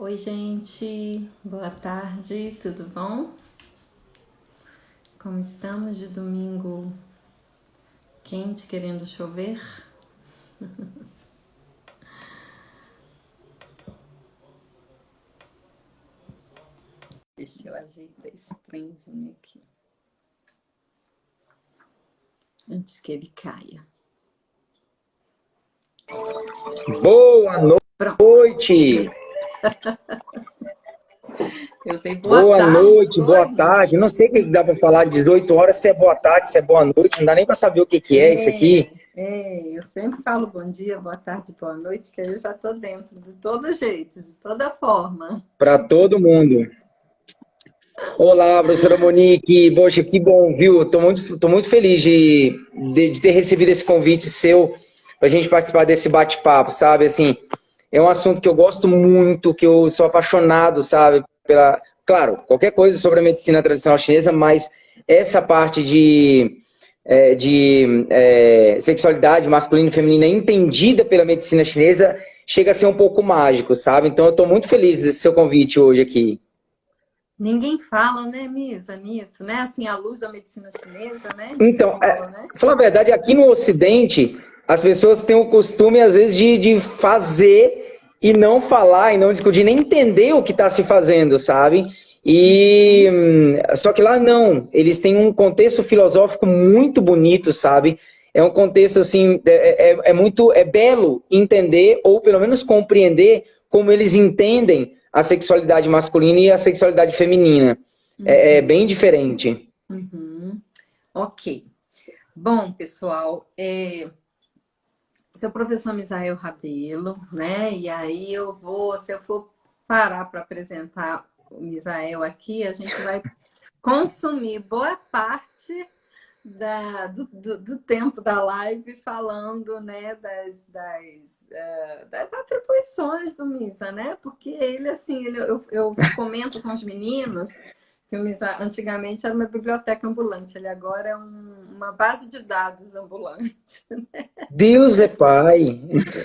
Oi, gente, boa tarde, tudo bom? Como estamos de domingo quente, querendo chover? Deixa eu ajeitar esse trenzinho aqui antes que ele caia. Boa Pronto, noite! eu dei boa Boa tarde, não noite, boa foi? tarde. Não sei o que dá para falar 18 horas, se é boa tarde, se é boa noite, não dá nem para saber o que é isso aqui. Eu sempre falo bom dia, boa tarde, boa noite, que aí eu já tô dentro de todo jeito, de toda forma. Para todo mundo. Olá, professora Monique. Poxa, que bom, viu? Tô muito feliz de ter recebido esse convite seu para a gente participar desse bate-papo, sabe? Assim, é um assunto que eu gosto muito, que eu sou apaixonado, sabe? Claro, qualquer coisa sobre a medicina tradicional chinesa, mas essa parte de sexualidade masculina e feminina entendida pela medicina chinesa chega a ser um pouco mágico, sabe? Então eu estou muito feliz desse seu convite hoje aqui. Ninguém fala, né, Misa, nisso, né? Assim, à luz da medicina chinesa, né? Ninguém Então, fala, né? pra falar a verdade, aqui no Ocidente, as pessoas têm o costume, às vezes, de fazer e não falar, e não discutir, nem entender o que está se fazendo, sabe? E só que lá não, eles têm um contexto filosófico muito bonito, sabe? É um contexto assim, é belo entender, ou pelo menos compreender como eles entendem a sexualidade masculina e a sexualidade feminina. É bem Uhum, diferente. uhum. Ok. Bom, pessoal, seu professor Misael Rabelo, né? E aí se eu for parar para apresentar o Misael aqui, a gente vai consumir boa parte do tempo da live falando, né, das atribuições do Misa, né? Porque ele, assim, eu comento com os meninos que o Misa antigamente era uma biblioteca ambulante, ele agora é uma base de dados ambulante. Deus é pai.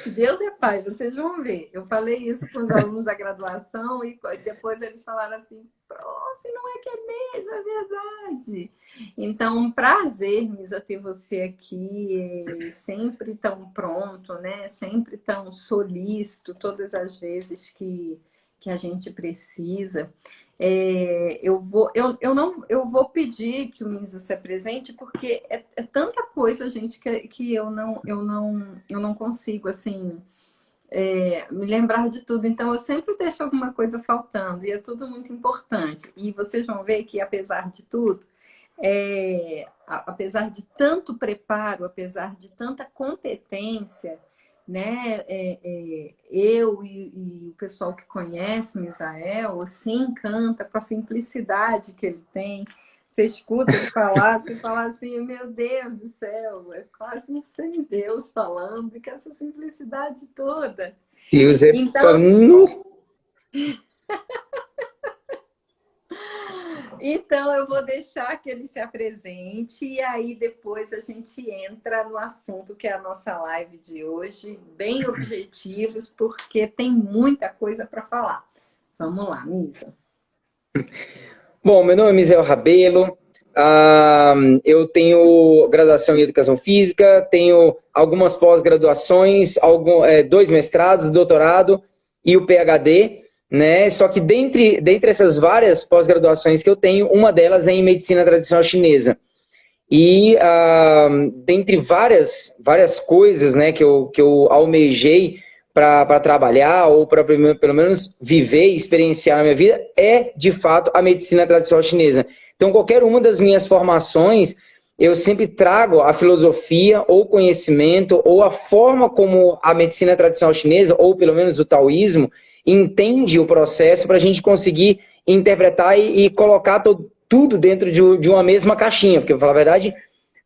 Deus é pai, vocês vão ver. Eu falei isso com os alunos da graduação e depois eles falaram assim, prof, não é que é mesmo, é verdade. Então, um prazer, Misa, ter você aqui, sempre tão pronto, né? Sempre tão solícito, todas as vezes que a gente precisa. Eu vou pedir que o Misa se apresente, porque é tanta coisa, gente, que eu não consigo, assim, me lembrar de tudo. Então, eu sempre deixo alguma coisa faltando, e é tudo muito importante. E vocês vão ver que, apesar de tudo, apesar de tanto preparo, apesar de tanta competência, né, eu e o pessoal que conhece o Misael se encanta com a simplicidade que ele tem. Você escuta ele falar, você fala assim, meu Deus do céu, é quase um semideus falando, e com essa simplicidade toda. Deus é pai. Então, Então, eu vou deixar que ele se apresente e aí depois a gente entra no assunto que é a nossa live de hoje, bem objetivos, porque tem muita coisa para falar. Vamos lá, Misa. Bom, meu nome é Misael Rabelo. Eu tenho graduação em Educação Física, tenho algumas pós-graduações, dois mestrados, doutorado e o PhD, né? Só que dentre essas várias pós-graduações que eu tenho, uma delas é em Medicina Tradicional Chinesa. E dentre várias coisas, né, que eu almejei para trabalhar ou para pelo menos viver e experienciar na minha vida, é de fato a medicina tradicional chinesa. Então, qualquer uma das minhas formações, eu sempre trago a filosofia ou conhecimento ou a forma como a medicina tradicional chinesa, ou pelo menos o taoísmo, entende o processo para a gente conseguir interpretar e colocar tudo dentro de uma mesma caixinha, porque, para falar a verdade,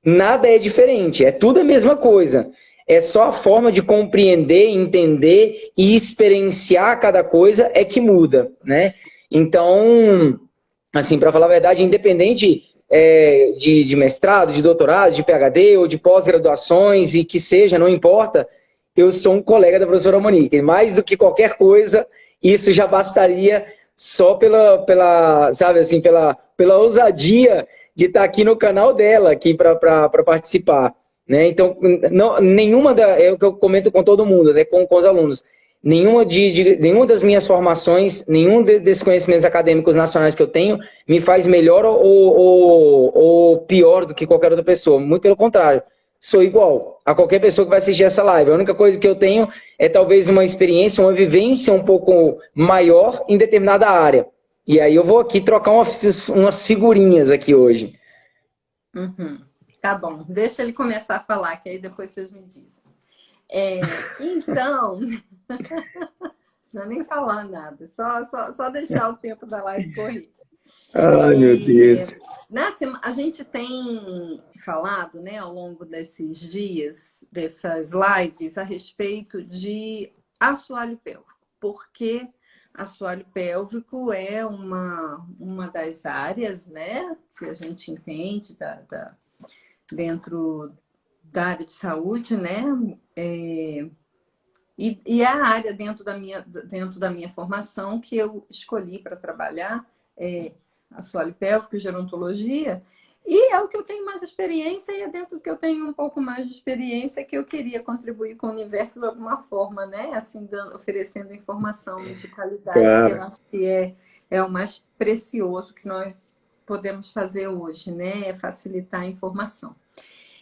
nada é diferente, é tudo a mesma coisa. É só a forma de compreender, entender e experienciar cada coisa é que muda, né? Então, assim, para falar a verdade, independente de mestrado, de doutorado, de PhD ou de pós-graduações e que seja, não importa, eu sou um colega da professora Monique. Mais do que qualquer coisa, isso já bastaria só sabe assim, pela ousadia de estar aqui no canal dela, aqui para participar, né? Então, não, é o que eu comento com todo mundo, né? Com os alunos. Nenhuma das minhas formações, desses conhecimentos acadêmicos nacionais que eu tenho, me faz melhor ou pior do que qualquer outra pessoa. Muito pelo contrário. Sou igual a qualquer pessoa que vai assistir essa live. A única coisa que eu tenho é talvez uma experiência, uma vivência um pouco maior em determinada área. E aí eu vou aqui trocar umas figurinhas aqui hoje. Uhum. Tá bom, deixa ele começar a falar, que aí depois vocês me dizem. Então, não precisa nem falar nada, só deixar o tempo da live correr. Ai, meu Deus. A gente tem falado, né, ao longo desses dias, dessas lives, a respeito de assoalho pélvico, porque assoalho pélvico é uma das áreas, né, que a gente entende dentro da área de saúde, né, e é a área dentro da minha formação que eu escolhi para trabalhar, assoalho pélvico e gerontologia, e é o que eu tenho mais experiência, e é dentro do que eu tenho um pouco mais de experiência que eu queria contribuir com o universo de alguma forma, né? Assim, oferecendo informação de qualidade, que eu acho que é o mais precioso que nós podemos fazer hoje, né? É facilitar a informação.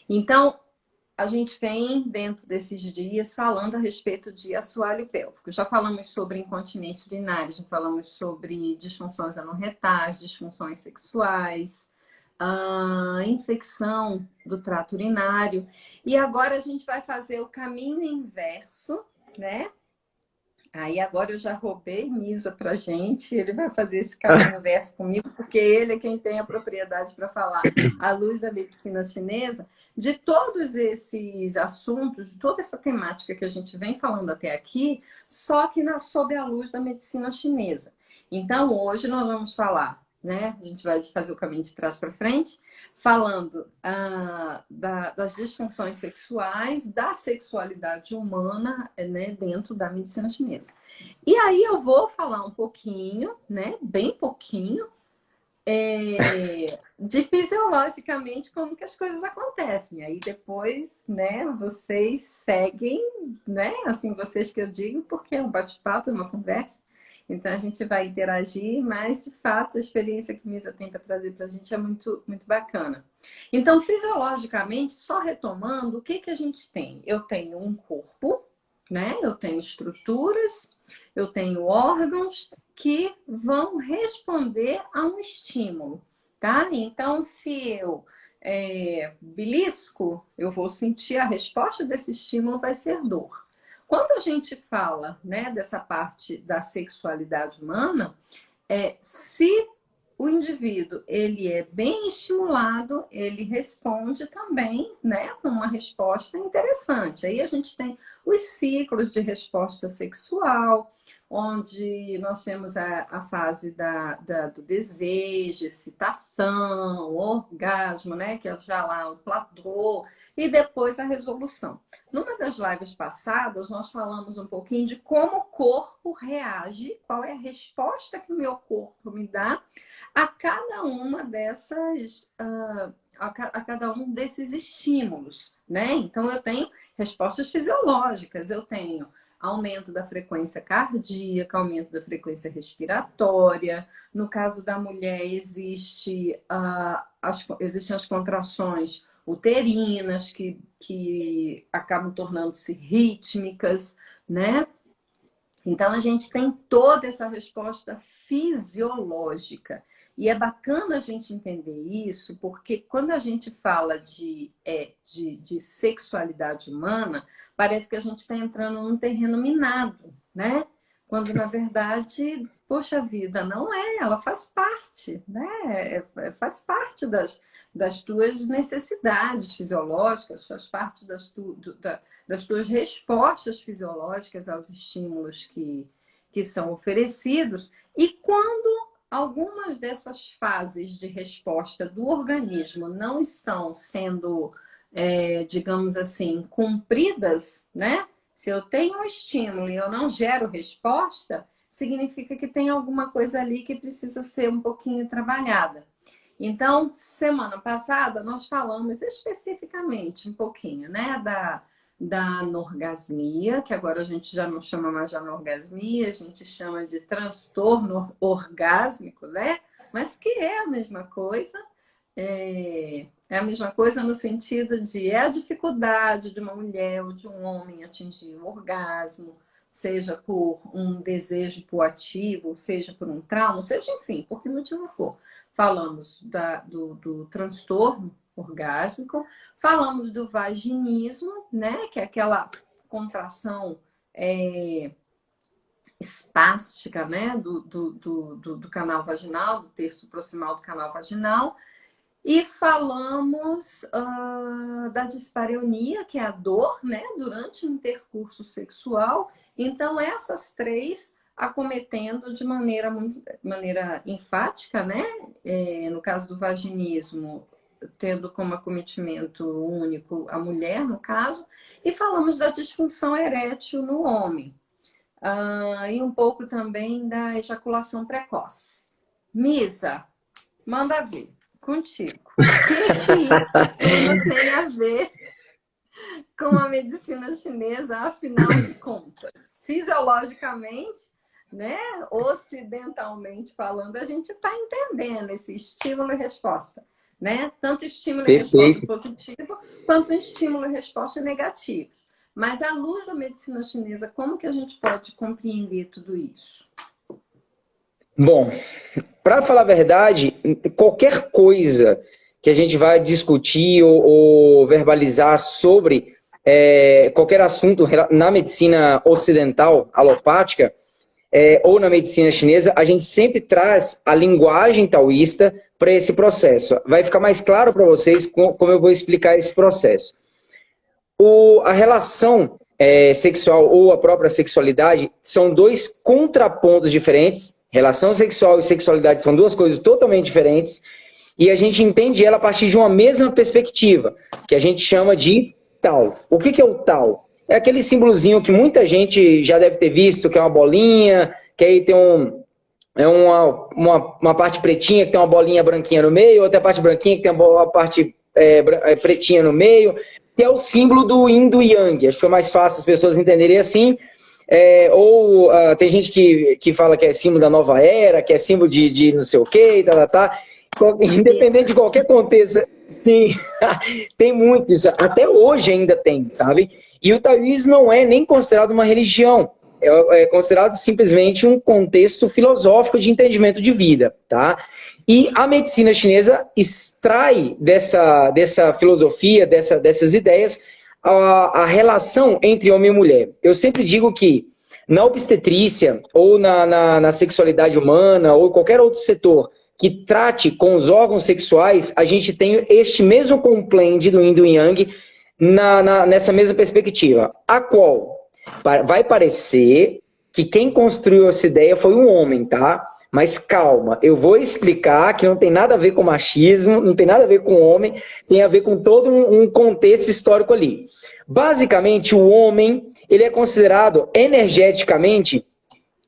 Então, a gente vem, dentro desses dias, falando a respeito de assoalho pélvico. Já falamos sobre incontinência urinária, já falamos sobre disfunções anorretais, disfunções sexuais, infecção do trato urinário. E agora a gente vai fazer o caminho inverso, né? Aí agora eu já roubei Misa pra gente, ele vai fazer esse caminho inverso comigo, porque ele é quem tem a propriedade para falar, à luz da medicina chinesa, de todos esses assuntos, de toda essa temática que a gente vem falando até aqui, só que sob a luz da medicina chinesa. Então, hoje nós vamos falar, né? A gente vai fazer o caminho de trás para frente, falando das disfunções sexuais, da sexualidade humana, né, dentro da medicina chinesa. E aí eu vou falar um pouquinho, né, bem pouquinho, de fisiologicamente como que as coisas acontecem. Aí depois, né, vocês seguem, né, assim, vocês que eu digo, porque é um bate-papo, é uma conversa. Então a gente vai interagir, mas de fato a experiência que a Misa tem para trazer para a gente é muito, muito bacana. Então, fisiologicamente, só retomando, o que a gente tem? Eu tenho um corpo, né? Eu tenho estruturas, eu tenho órgãos que vão responder a um estímulo, tá? Então, se eu belisco, eu vou sentir a resposta desse estímulo vai ser dor. Quando a gente fala, né, dessa parte da sexualidade humana, se o indivíduo ele é bem estimulado, ele responde também, né, com uma resposta interessante. Aí a gente tem os ciclos de resposta sexual, onde nós temos a fase do desejo, excitação, orgasmo, né, que é já lá o platô, e depois a resolução. Numa das lives passadas, nós falamos um pouquinho de como o corpo reage, qual é a resposta que o meu corpo me dá a cada uma dessas, a cada um desses estímulos, né? Então, eu tenho respostas fisiológicas, eu tenho aumento da frequência cardíaca, aumento da frequência respiratória. No caso da mulher, existem as contrações uterinas que acabam tornando-se rítmicas, né? Então, a gente tem toda essa resposta fisiológica. E é bacana a gente entender isso, porque quando a gente fala de sexualidade humana, parece que a gente está entrando num terreno minado, né? Quando, na verdade, poxa vida, não é, ela faz parte, né? Faz parte das tuas necessidades fisiológicas, faz parte das tuas respostas fisiológicas aos estímulos que são oferecidos. E quando algumas dessas fases de resposta do organismo não estão sendo, digamos assim, cumpridas, né? Se eu tenho um estímulo e eu não gero resposta, significa que tem alguma coisa ali que precisa ser um pouquinho trabalhada. Então, semana passada, nós falamos especificamente um pouquinho, né, da anorgasmia, que agora a gente já não chama mais de anorgasmia, a gente chama de transtorno orgásmico, né? Mas que é a mesma coisa. É a mesma coisa no sentido de a dificuldade de uma mulher ou de um homem atingir o orgasmo, seja por um desejo proativo, seja por um trauma, seja, enfim, por que motivo for. Falamos do transtorno orgásmico, falamos do vaginismo, né, que é aquela contração espástica, né, do canal vaginal, do terço proximal do canal vaginal, e falamos da dispareunia, que é a dor, né, durante o intercurso sexual. Então, essas três acometendo de maneira enfática, né? No caso do vaginismo, tendo como acometimento único a mulher, no caso, e falamos da disfunção erétil no homem. E um pouco também da ejaculação precoce. Misa, manda ver. Contigo. O que isso tudo tem a ver com a medicina chinesa, afinal de contas? Fisiologicamente, né, ocidentalmente falando, a gente está entendendo esse estímulo e resposta, né? Tanto estímulo e resposta positivo, quanto estímulo e resposta negativo. Mas à luz da medicina chinesa, como que a gente pode compreender tudo isso? Bom, para falar a verdade, qualquer coisa que a gente vai discutir ou verbalizar sobre qualquer assunto na medicina ocidental, alopática, ou na medicina chinesa, a gente sempre traz a linguagem taoísta para esse processo. Vai ficar mais claro para vocês como eu vou explicar esse processo. A relação sexual ou a própria sexualidade são dois contrapontos diferentes. Relação sexual e sexualidade são duas coisas totalmente diferentes e a gente entende ela a partir de uma mesma perspectiva, que a gente chama de Tao. O que é o Tao? É aquele símbolozinho que muita gente já deve ter visto, que é uma bolinha, que aí tem uma parte pretinha que tem uma bolinha branquinha no meio, outra parte branquinha que tem uma parte pretinha no meio, que é o símbolo do Yin e do Yang. Acho que foi mais fácil as pessoas entenderem assim. Tem gente que fala que é símbolo da nova era, que é símbolo de não sei o que, independente de qualquer contexto, sim, tem muito isso, até hoje ainda tem, sabe? E o taoísmo não é nem considerado uma religião, é considerado simplesmente um contexto filosófico de entendimento de vida, tá? E a medicina chinesa extrai dessa filosofia, dessas ideias, a relação entre homem e mulher. Eu sempre digo que na obstetrícia, ou na sexualidade humana, ou qualquer outro setor que trate com os órgãos sexuais, a gente tem este mesmo compreende do Yin e do Yang nessa mesma perspectiva, a qual vai parecer que quem construiu essa ideia foi um homem, tá? Mas calma, eu vou explicar que não tem nada a ver com machismo, não tem nada a ver com homem, tem a ver com todo um contexto histórico ali. Basicamente, o homem, ele é considerado energeticamente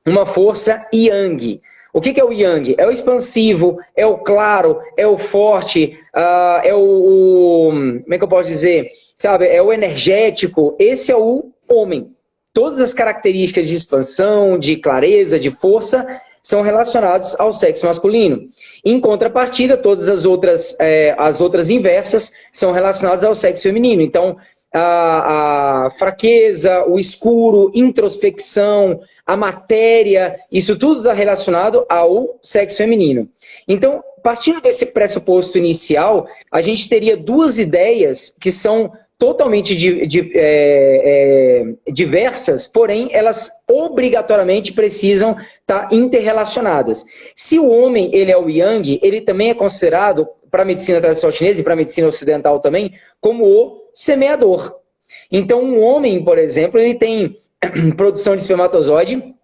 uma força yang. O que é o yang? É o expansivo, é o claro, é o forte, como é que eu posso dizer? Sabe, é o energético, esse é o homem. Todas as características de expansão, de clareza, de força, são relacionados ao sexo masculino. Em contrapartida, todas as outras inversas são relacionadas ao sexo feminino. Então, a fraqueza, o escuro, introspecção, a matéria, isso tudo está relacionado ao sexo feminino. Então, partindo desse pressuposto inicial, a gente teria duas ideias que são totalmente diversas, porém elas obrigatoriamente precisam estar interrelacionadas. Se o homem ele é o Yang, ele também é considerado, para a medicina tradicional chinesa e para a medicina ocidental também, como o semeador. Então um homem, por exemplo, ele tem produção de espermatozoide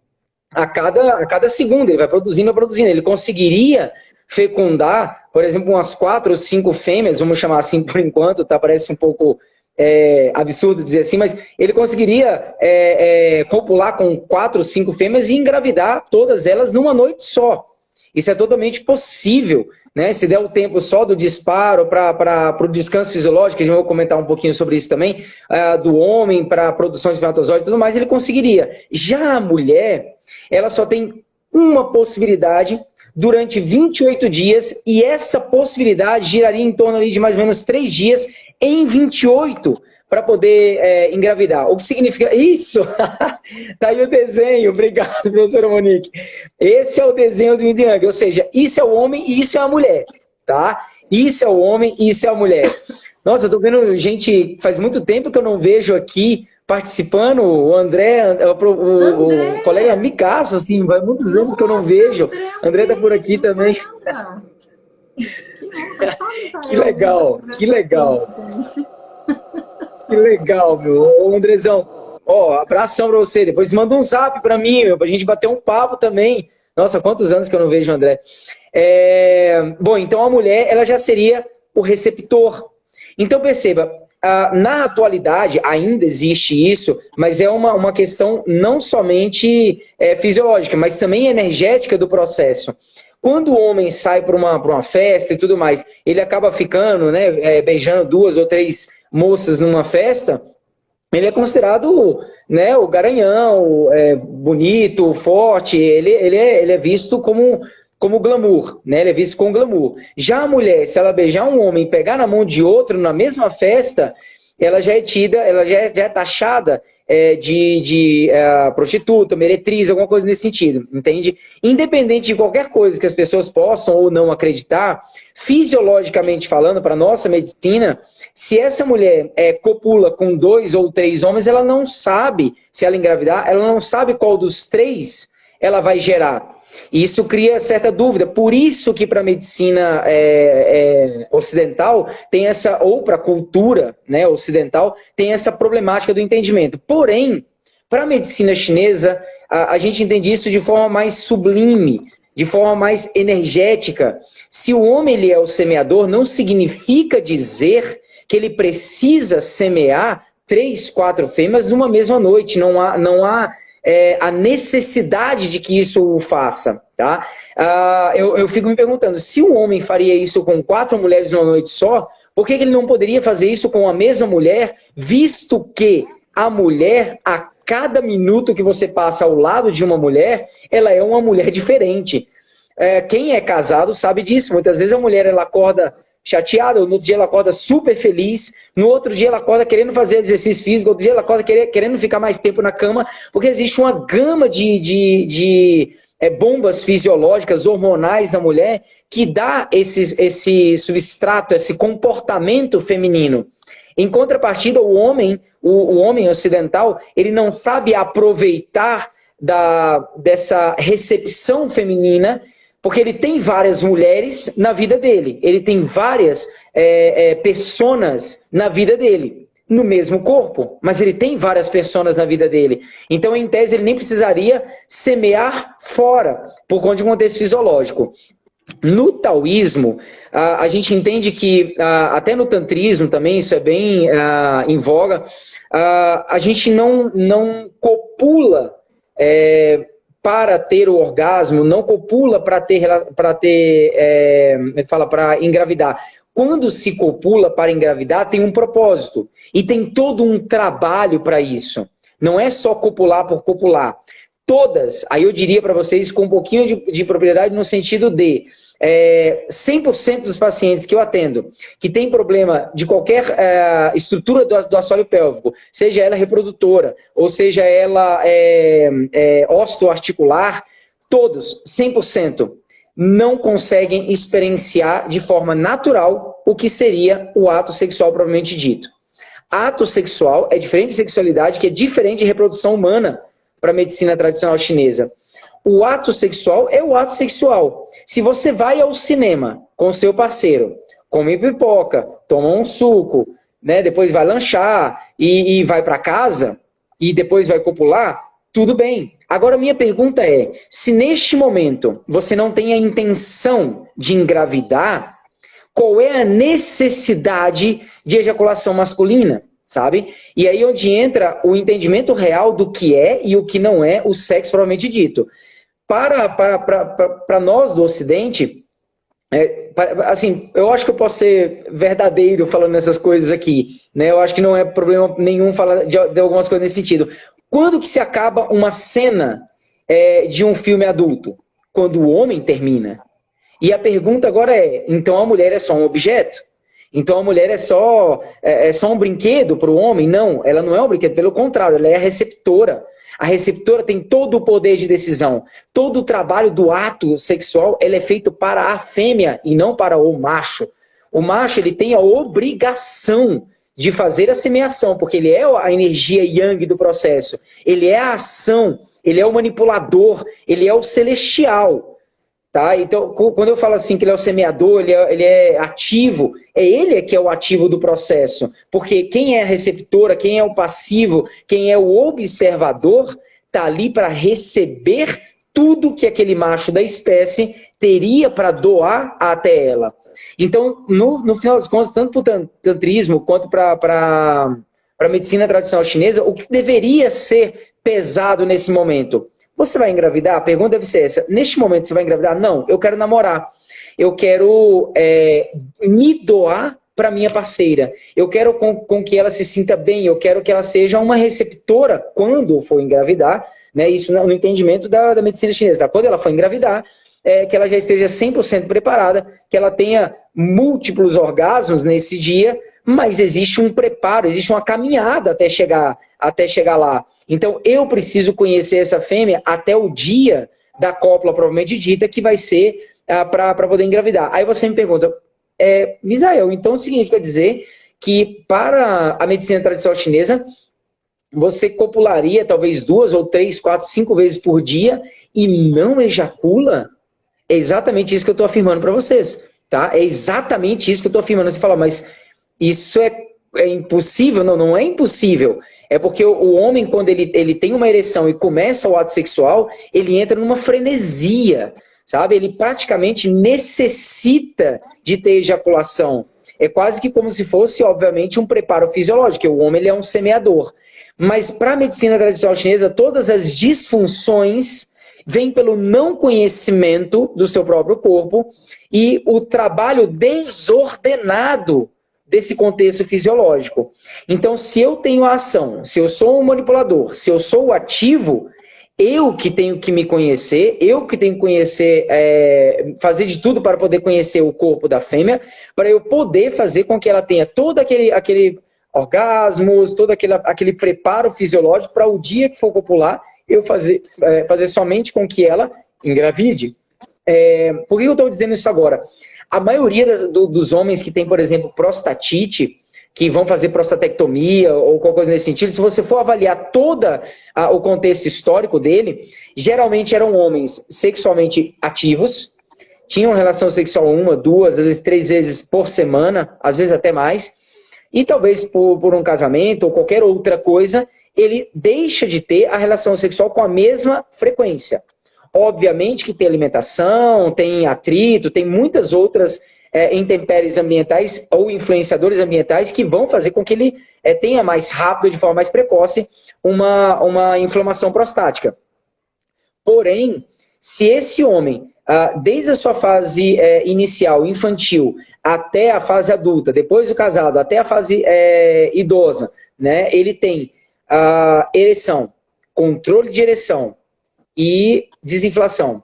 a cada segundo, ele vai produzindo. Ele conseguiria fecundar, por exemplo, umas 4 ou 5 fêmeas, vamos chamar assim por enquanto, tá? Parece um pouco absurdo dizer assim, mas ele conseguiria copular com 4 ou 5 fêmeas e engravidar todas elas numa noite só. Isso é totalmente possível, né? Se der o tempo só do disparo para o descanso fisiológico, a gente vai comentar um pouquinho sobre isso também, do homem para a produção de espermatozoide e tudo mais, ele conseguiria. Já a mulher, ela só tem uma possibilidade durante 28 dias, e essa possibilidade giraria em torno ali de mais ou menos 3 dias em 28 para poder engravidar. O que significa isso? Tá aí o desenho, obrigado, professora Monique. Esse é o desenho do Yin Yang, ou seja, isso é o homem e isso é a mulher, tá? Isso é o homem e isso é a mulher. Nossa, eu tô vendo gente, faz muito tempo que eu não vejo aqui participando, o André, o colega amigaço, assim, vai muitos anos que eu não vejo. André tá por aqui também. Que legal, que legal. Que legal, meu. Ô, Andrezão, ó, abração pra você. Depois manda um zap pra mim, meu, pra gente bater um papo também. Nossa, quantos anos que eu não vejo o André. Bom, então a mulher, ela já seria o receptor. Então, perceba, na atualidade ainda existe isso, mas é uma questão não somente fisiológica, mas também energética do processo. Quando o homem sai para uma festa e tudo mais, ele acaba ficando, né, beijando 2 ou 3 moças numa festa, ele é considerado, né, o garanhão, bonito, forte, ele é visto como glamour, né? Ele é visto com glamour. Já a mulher, se ela beijar um homem e pegar na mão de outro na mesma festa, ela já é tida, ela já é taxada de prostituta, meretriz, alguma coisa nesse sentido, entende? Independente de qualquer coisa que as pessoas possam ou não acreditar, fisiologicamente falando, para a nossa medicina, se essa mulher copula com 2 ou 3 homens, ela não sabe, se ela engravidar, ela não sabe qual dos 3 ela vai gerar. E isso cria certa dúvida. Por isso que para a medicina ocidental tem essa, ou para a cultura, né, ocidental, tem essa problemática do entendimento. Porém, para a medicina chinesa, a gente entende isso de forma mais sublime, de forma mais energética. Se o homem ele é o semeador, não significa dizer que ele precisa semear 3, 4 fêmeas numa mesma noite. Não há a necessidade de que isso o faça, tá? Eu fico me perguntando, se o homem faria isso com 4 mulheres numa noite só, por que ele não poderia fazer isso com a mesma mulher, visto que a mulher, a cada minuto que você passa ao lado de uma mulher, ela é uma mulher diferente. Quem é casado sabe disso. Muitas vezes a mulher ela acorda chateada, no outro dia ela acorda super feliz, no outro dia ela acorda querendo fazer exercício físico, outro dia ela acorda querendo ficar mais tempo na cama, porque existe uma gama de bombas fisiológicas, hormonais na mulher, que dá esse substrato, esse comportamento feminino. Em contrapartida, o homem ocidental, ele não sabe aproveitar dessa recepção feminina, porque ele tem várias mulheres na vida dele. Ele tem várias personas na vida dele, no mesmo corpo. Mas ele tem várias personas na vida dele. Então, em tese, ele nem precisaria semear fora, por conta de um contexto fisiológico. No taoísmo, a gente entende que, até no tantrismo também, isso é bem em voga, a gente não copula para ter o orgasmo, não copula para engravidar. Quando se copula para engravidar, tem um propósito. E tem todo um trabalho para isso. Não é só copular por copular. Todas, aí eu diria para vocês com um pouquinho de propriedade no sentido de 100% dos pacientes que eu atendo, que tem problema de qualquer estrutura do assoalho pélvico, seja ela reprodutora, ou seja ela osteoarticular, todos, 100%, não conseguem experienciar de forma natural o que seria o ato sexual propriamente dito. Ato sexual é diferente de sexualidade, que é diferente de reprodução humana para a medicina tradicional chinesa. O ato sexual é o ato sexual. Se você vai ao cinema com seu parceiro, come pipoca, toma um suco, né, depois vai lanchar e vai para casa e depois vai copular, tudo bem. Agora, minha pergunta é, se neste momento você não tem a intenção de engravidar, qual é a necessidade de ejaculação masculina? sabe? E aí onde entra o entendimento real do que é e o que não é o sexo propriamente dito. Para nós do Ocidente, assim, eu acho que eu posso ser verdadeiro falando essas coisas aqui, né? Eu acho que não é problema nenhum falar de algumas coisas nesse sentido. Quando que se acaba uma cena de um filme adulto? Quando o homem termina. E a pergunta agora é, então a mulher é só um objeto? Então a mulher é só um brinquedo para o homem? Não, ela não é um brinquedo, pelo contrário, ela é a receptora. A receptora tem todo o poder de decisão. Todo o trabalho do ato sexual ele é feito para a fêmea e não para o macho. O macho ele tem a obrigação de fazer a semeação, porque ele é a energia yang do processo. Ele é a ação, ele é o manipulador, ele é o celestial. Tá? Então, quando eu falo assim que ele é o semeador, ele é ativo, ele que é o ativo do processo. Porque quem é a receptora, quem é o passivo, quem é o observador, está ali para receber tudo que aquele macho da espécie teria para doar até ela. Então, no final das contas, tanto para o tantrismo quanto para a medicina tradicional chinesa, o que deveria ser pesado nesse momento? Você vai engravidar? A pergunta deve ser essa. Neste momento você vai engravidar? Não, eu quero namorar. Eu quero me doar para minha parceira. Eu quero com que ela se sinta bem. Eu quero que ela seja uma receptora quando for engravidar. Né? Isso no entendimento da medicina chinesa. Tá? Quando ela for engravidar, que ela já esteja 100% preparada, que ela tenha múltiplos orgasmos nesse dia, mas existe um preparo, existe uma caminhada até chegar lá. Então, eu preciso conhecer essa fêmea até o dia da cópula provavelmente dita, que vai ser para poder engravidar. Aí você me pergunta, Misael, então significa dizer que para a medicina tradicional chinesa, você copularia talvez 2 ou 3, 4, 5 vezes por dia e não ejacula? É exatamente isso que eu estou afirmando para vocês. Tá? É exatamente isso que eu estou afirmando. Você fala, mas isso é impossível? Não, não é impossível. É porque o homem, quando ele tem uma ereção e começa o ato sexual, ele entra numa frenesia, sabe? Ele praticamente necessita de ter ejaculação. É quase que como se fosse, obviamente, um preparo fisiológico. O homem ele é um semeador. Mas para a medicina tradicional chinesa, todas as disfunções vêm pelo não conhecimento do seu próprio corpo e o trabalho desordenado desse contexto fisiológico. Então, se eu tenho a ação, se eu sou um manipulador, se eu sou o ativo, eu que tenho que me conhecer, eu que tenho que conhecer, fazer de tudo para poder conhecer o corpo da fêmea, para eu poder fazer com que ela tenha todo aquele orgasmos, todo aquele preparo fisiológico para o dia que for copular, eu fazer somente com que ela engravide. Por que eu estou dizendo isso agora? A maioria dos homens que tem, por exemplo, prostatite, que vão fazer prostatectomia ou qualquer coisa nesse sentido, se você for avaliar todo o contexto histórico dele, geralmente eram homens sexualmente ativos, tinham relação sexual 1, 2, às vezes 3 vezes por semana, às vezes até mais, e talvez por um casamento ou qualquer outra coisa, ele deixa de ter a relação sexual com a mesma frequência. Obviamente que tem alimentação, tem atrito, tem muitas outras intempéries ambientais ou influenciadores ambientais que vão fazer com que ele tenha mais rápido, de forma mais precoce, uma inflamação prostática. Porém, se esse homem, desde a sua fase inicial, infantil, até a fase adulta, depois do casado, até a fase idosa, né, ele tem ereção, controle de ereção, e desinflação.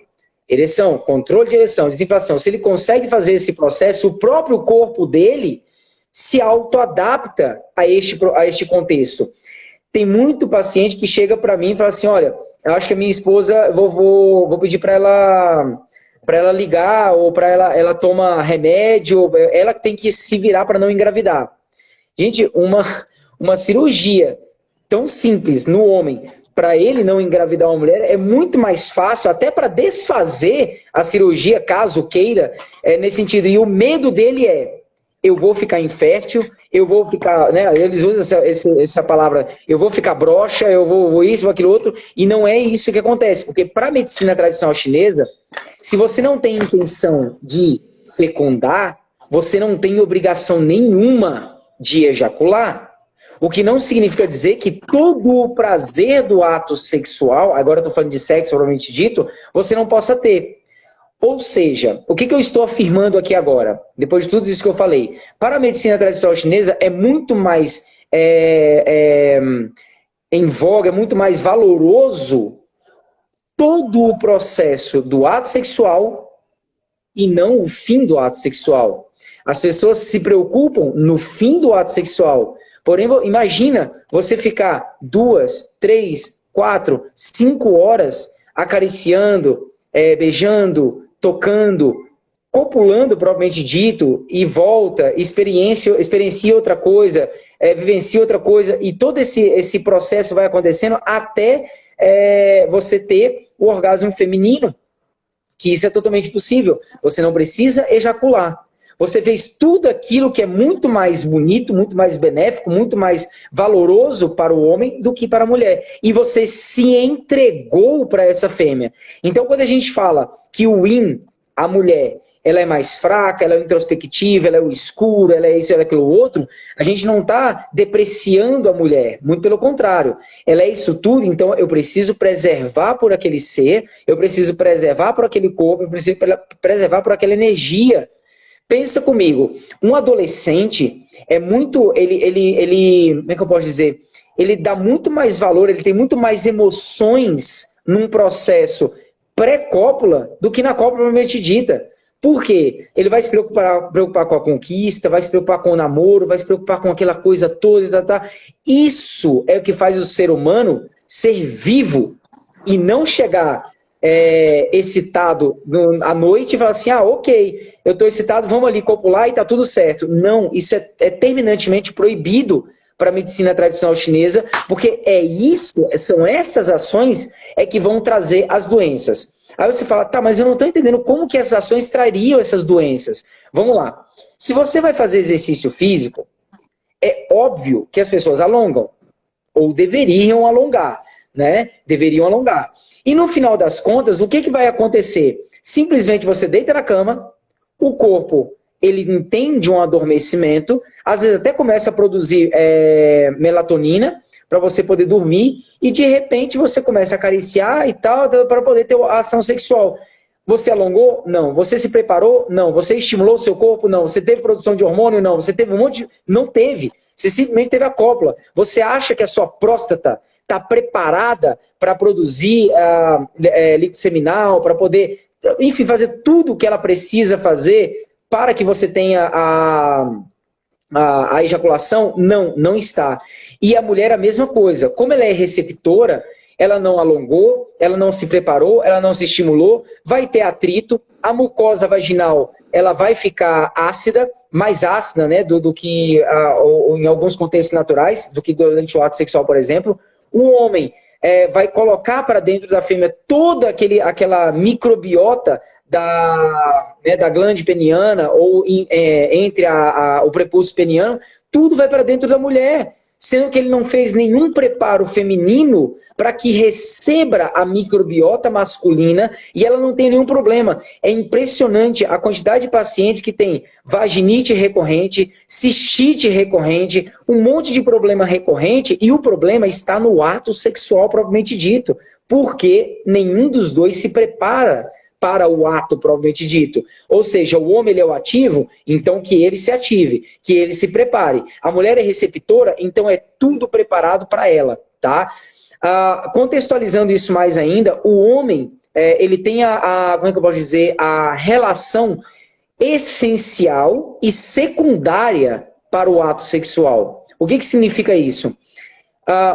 Ereção, controle de ereção, desinflação. Se ele consegue fazer esse processo, o próprio corpo dele se autoadapta a este contexto. Tem muito paciente que chega para mim e fala assim, olha, eu acho que a minha esposa, vou pedir para ela ligar, ou para ela toma remédio, ela tem que se virar para não engravidar. Gente, uma cirurgia tão simples no homem, para ele não engravidar uma mulher, é muito mais fácil, até para desfazer a cirurgia, caso queira, nesse sentido. E o medo dele eu vou ficar infértil, eu vou ficar, né, eles usam essa palavra, eu vou ficar broxa, eu vou isso, aquilo outro, e não é isso que acontece, porque para a medicina tradicional chinesa, se você não tem intenção de fecundar, você não tem obrigação nenhuma de ejacular. O que não significa dizer que todo o prazer do ato sexual, agora eu estou falando de sexo propriamente dito, você não possa ter. Ou seja, o que eu estou afirmando aqui agora, depois de tudo isso que eu falei? Para a medicina tradicional chinesa é muito mais em voga, é muito mais valoroso todo o processo do ato sexual e não o fim do ato sexual. As pessoas se preocupam no fim do ato sexual. Porém, imagina você ficar 2, 3, 4, 5 horas acariciando, beijando, tocando, copulando, propriamente dito, e volta, experiencia outra coisa, vivencia outra coisa, e todo esse processo vai acontecendo até você ter o orgasmo feminino, que isso é totalmente possível. Você não precisa ejacular. Você fez tudo aquilo que é muito mais bonito, muito mais benéfico, muito mais valoroso para o homem do que para a mulher. E você se entregou para essa fêmea. Então, quando a gente fala que o yin, a mulher, ela é mais fraca, ela é introspectiva, ela é o escuro, ela é isso, ela é aquilo outro, a gente não está depreciando a mulher, muito pelo contrário. Ela é isso tudo, então eu preciso preservar por aquele ser, eu preciso preservar por aquele corpo, eu preciso preservar por aquela energia. Pensa comigo, um adolescente é muito, como é que eu posso dizer? Ele dá muito mais valor, ele tem muito mais emoções num processo pré-cópula do que na cópula propriamente dita. Por quê? Ele vai se preocupar com a conquista, vai se preocupar com o namoro, vai se preocupar com aquela coisa toda. Isso é o que faz o ser humano ser vivo e não chegar excitado à noite e falar assim, ok, eu estou excitado, vamos ali copular e tá tudo certo. Não, isso é terminantemente proibido para a medicina tradicional chinesa, porque são essas ações que vão trazer as doenças. Aí você fala, tá, mas eu não estou entendendo como que essas ações trariam essas doenças. Vamos lá. Se você vai fazer exercício físico, é óbvio que as pessoas alongam, ou deveriam alongar, né? Deveriam alongar. E no final das contas, o que vai acontecer? Simplesmente você deita na cama, o corpo, ele entende um adormecimento, às vezes até começa a produzir melatonina, para você poder dormir, e de repente você começa a acariciar e tal, para poder ter a ação sexual. Você alongou? Não. Você se preparou? Não. Você estimulou o seu corpo? Não. Você teve produção de hormônio? Não. Você teve um monte de... Não teve. Você simplesmente teve a cópula. Você acha que a sua próstata está preparada para produzir líquido seminal, para poder, enfim, fazer tudo o que ela precisa fazer para que você tenha a ejaculação? Não, não está. E a mulher a mesma coisa. Como ela é receptora, ela não alongou, ela não se preparou, ela não se estimulou, vai ter atrito, a mucosa vaginal ela vai ficar ácida, mais ácida, né, do que em alguns contextos naturais, do que durante o ato sexual, por exemplo. O homem vai colocar para dentro da fêmea toda aquela microbiota da glândula peniana ou entre o prepúcio peniano, tudo vai para dentro da mulher, sendo que ele não fez nenhum preparo feminino para que receba a microbiota masculina e ela não tem nenhum problema. É impressionante a quantidade de pacientes que tem vaginite recorrente, cistite recorrente, um monte de problema recorrente, e o problema está no ato sexual propriamente dito, porque nenhum dos dois se prepara para o ato propriamente dito. Ou seja, o homem ele é o ativo, então que ele se ative, que ele se prepare. A mulher é receptora, então é tudo preparado para ela, tá? Contextualizando isso mais ainda, o homem, ele tem como é que eu posso dizer, a relação essencial e secundária para o ato sexual. O que significa isso?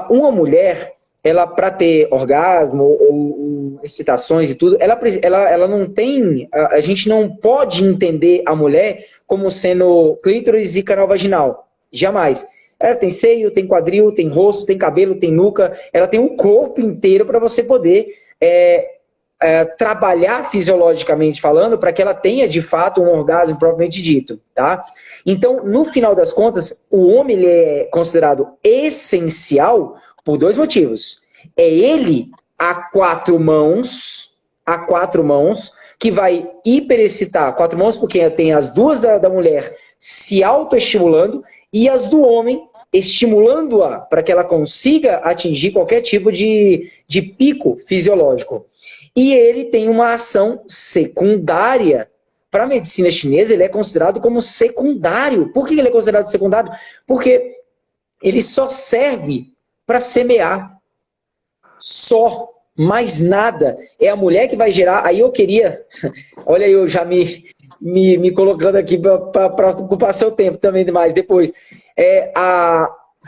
Uma mulher, ela para ter orgasmo ou excitações e tudo, ela não tem, a gente não pode entender a mulher como sendo clítoris e canal vaginal, jamais. Ela tem seio, tem quadril, tem rosto, tem cabelo, tem nuca, ela tem um corpo inteiro para você poder trabalhar fisiologicamente falando para que ela tenha de fato um orgasmo propriamente dito, tá? Então, no final das contas, o homem ele é considerado essencial por dois motivos. É ele a quatro mãos, que vai hiperexcitar. Quatro mãos porque tem as duas da mulher se autoestimulando e as do homem estimulando-a para que ela consiga atingir qualquer tipo de pico fisiológico. E ele tem uma ação secundária. Para a medicina chinesa, ele é considerado como secundário. Por que ele é considerado secundário? Porque ele só serve para semear. Só, mais nada. É a mulher que vai gerar. Aí eu queria, olha eu já me colocando aqui para ocupar seu tempo também demais depois.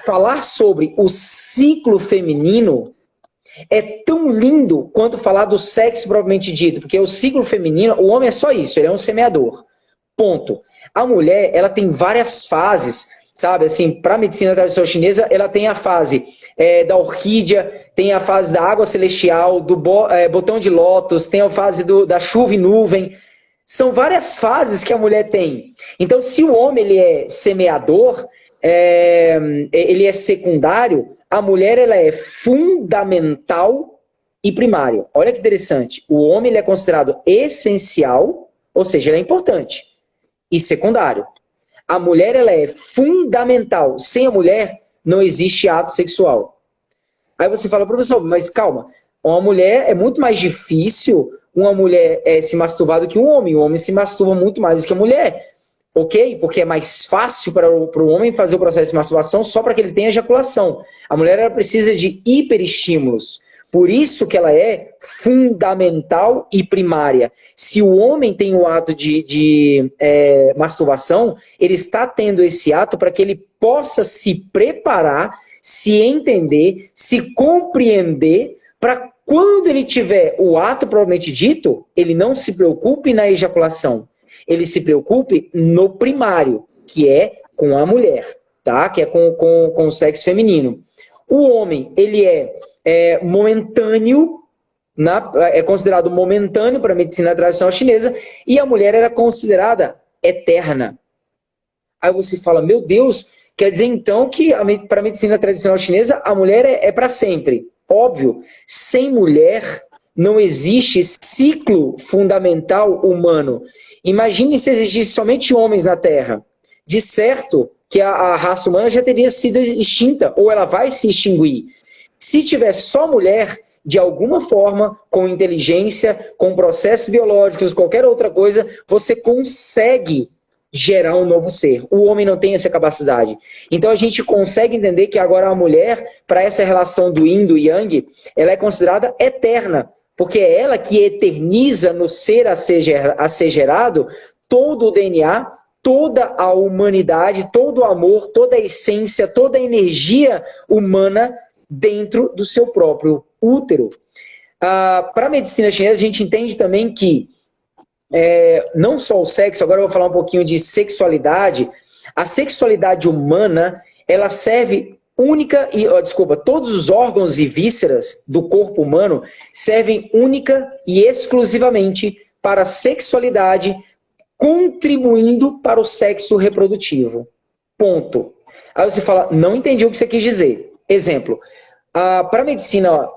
Falar sobre o ciclo feminino é tão lindo quanto falar do sexo propriamente dito, porque o ciclo feminino, o homem é só isso, ele é um semeador. Ponto. A mulher, ela tem várias fases, sabe? Assim, para a medicina tradicional chinesa, ela tem a fase da orquídea, tem a fase da água celestial, do botão de lótus, tem a fase da chuva e nuvem. São várias fases que a mulher tem. Então, se o homem ele é semeador, ele é secundário, a mulher ela é fundamental e primário. Olha que interessante. O homem ele é considerado essencial, ou seja, ele é importante, e secundário. A mulher ela é fundamental. Sem a mulher não existe ato sexual. Aí você fala, professor, mas calma, uma mulher é muito mais difícil uma mulher se masturbar do que um homem. O homem se masturba muito mais do que a mulher. Ok? Porque é mais fácil para o homem fazer o processo de masturbação só para que ele tenha ejaculação. A mulher ela precisa de hiperestímulos. Por isso que ela é fundamental e primária. Se o homem tem o ato de masturbação, ele está tendo esse ato para que ele possa se preparar, se entender, se compreender, para quando ele tiver o ato propriamente dito, ele não se preocupe na ejaculação. Ele se preocupe no primário, que é com a mulher, tá? Que é com o sexo feminino. O homem, ele é momentâneo, é considerado momentâneo para a medicina tradicional chinesa, e a mulher era considerada eterna. Aí você fala, meu Deus, quer dizer então que para a medicina tradicional chinesa a mulher é para sempre. Óbvio, sem mulher não existe ciclo fundamental humano. Imagine se existisse somente homens na Terra. De certo que a raça humana já teria sido extinta, ou ela vai se extinguir. Se tiver só mulher, de alguma forma, com inteligência, com processos biológicos, qualquer outra coisa, você consegue gerar um novo ser. O homem não tem essa capacidade. Então a gente consegue entender que agora a mulher, para essa relação do yin, do yang, ela é considerada eterna. Porque é ela que eterniza no ser a ser gerado todo o DNA, toda a humanidade, todo o amor, toda a essência, toda a energia humana dentro do seu próprio útero. Para a medicina chinesa, a gente entende também que não só o sexo, agora eu vou falar um pouquinho de sexualidade. A sexualidade humana, ela serve todos os órgãos e vísceras do corpo humano servem única e exclusivamente para a sexualidade, contribuindo para o sexo reprodutivo. Ponto. Aí você fala, não entendi o que você quis dizer. Exemplo, para a medicina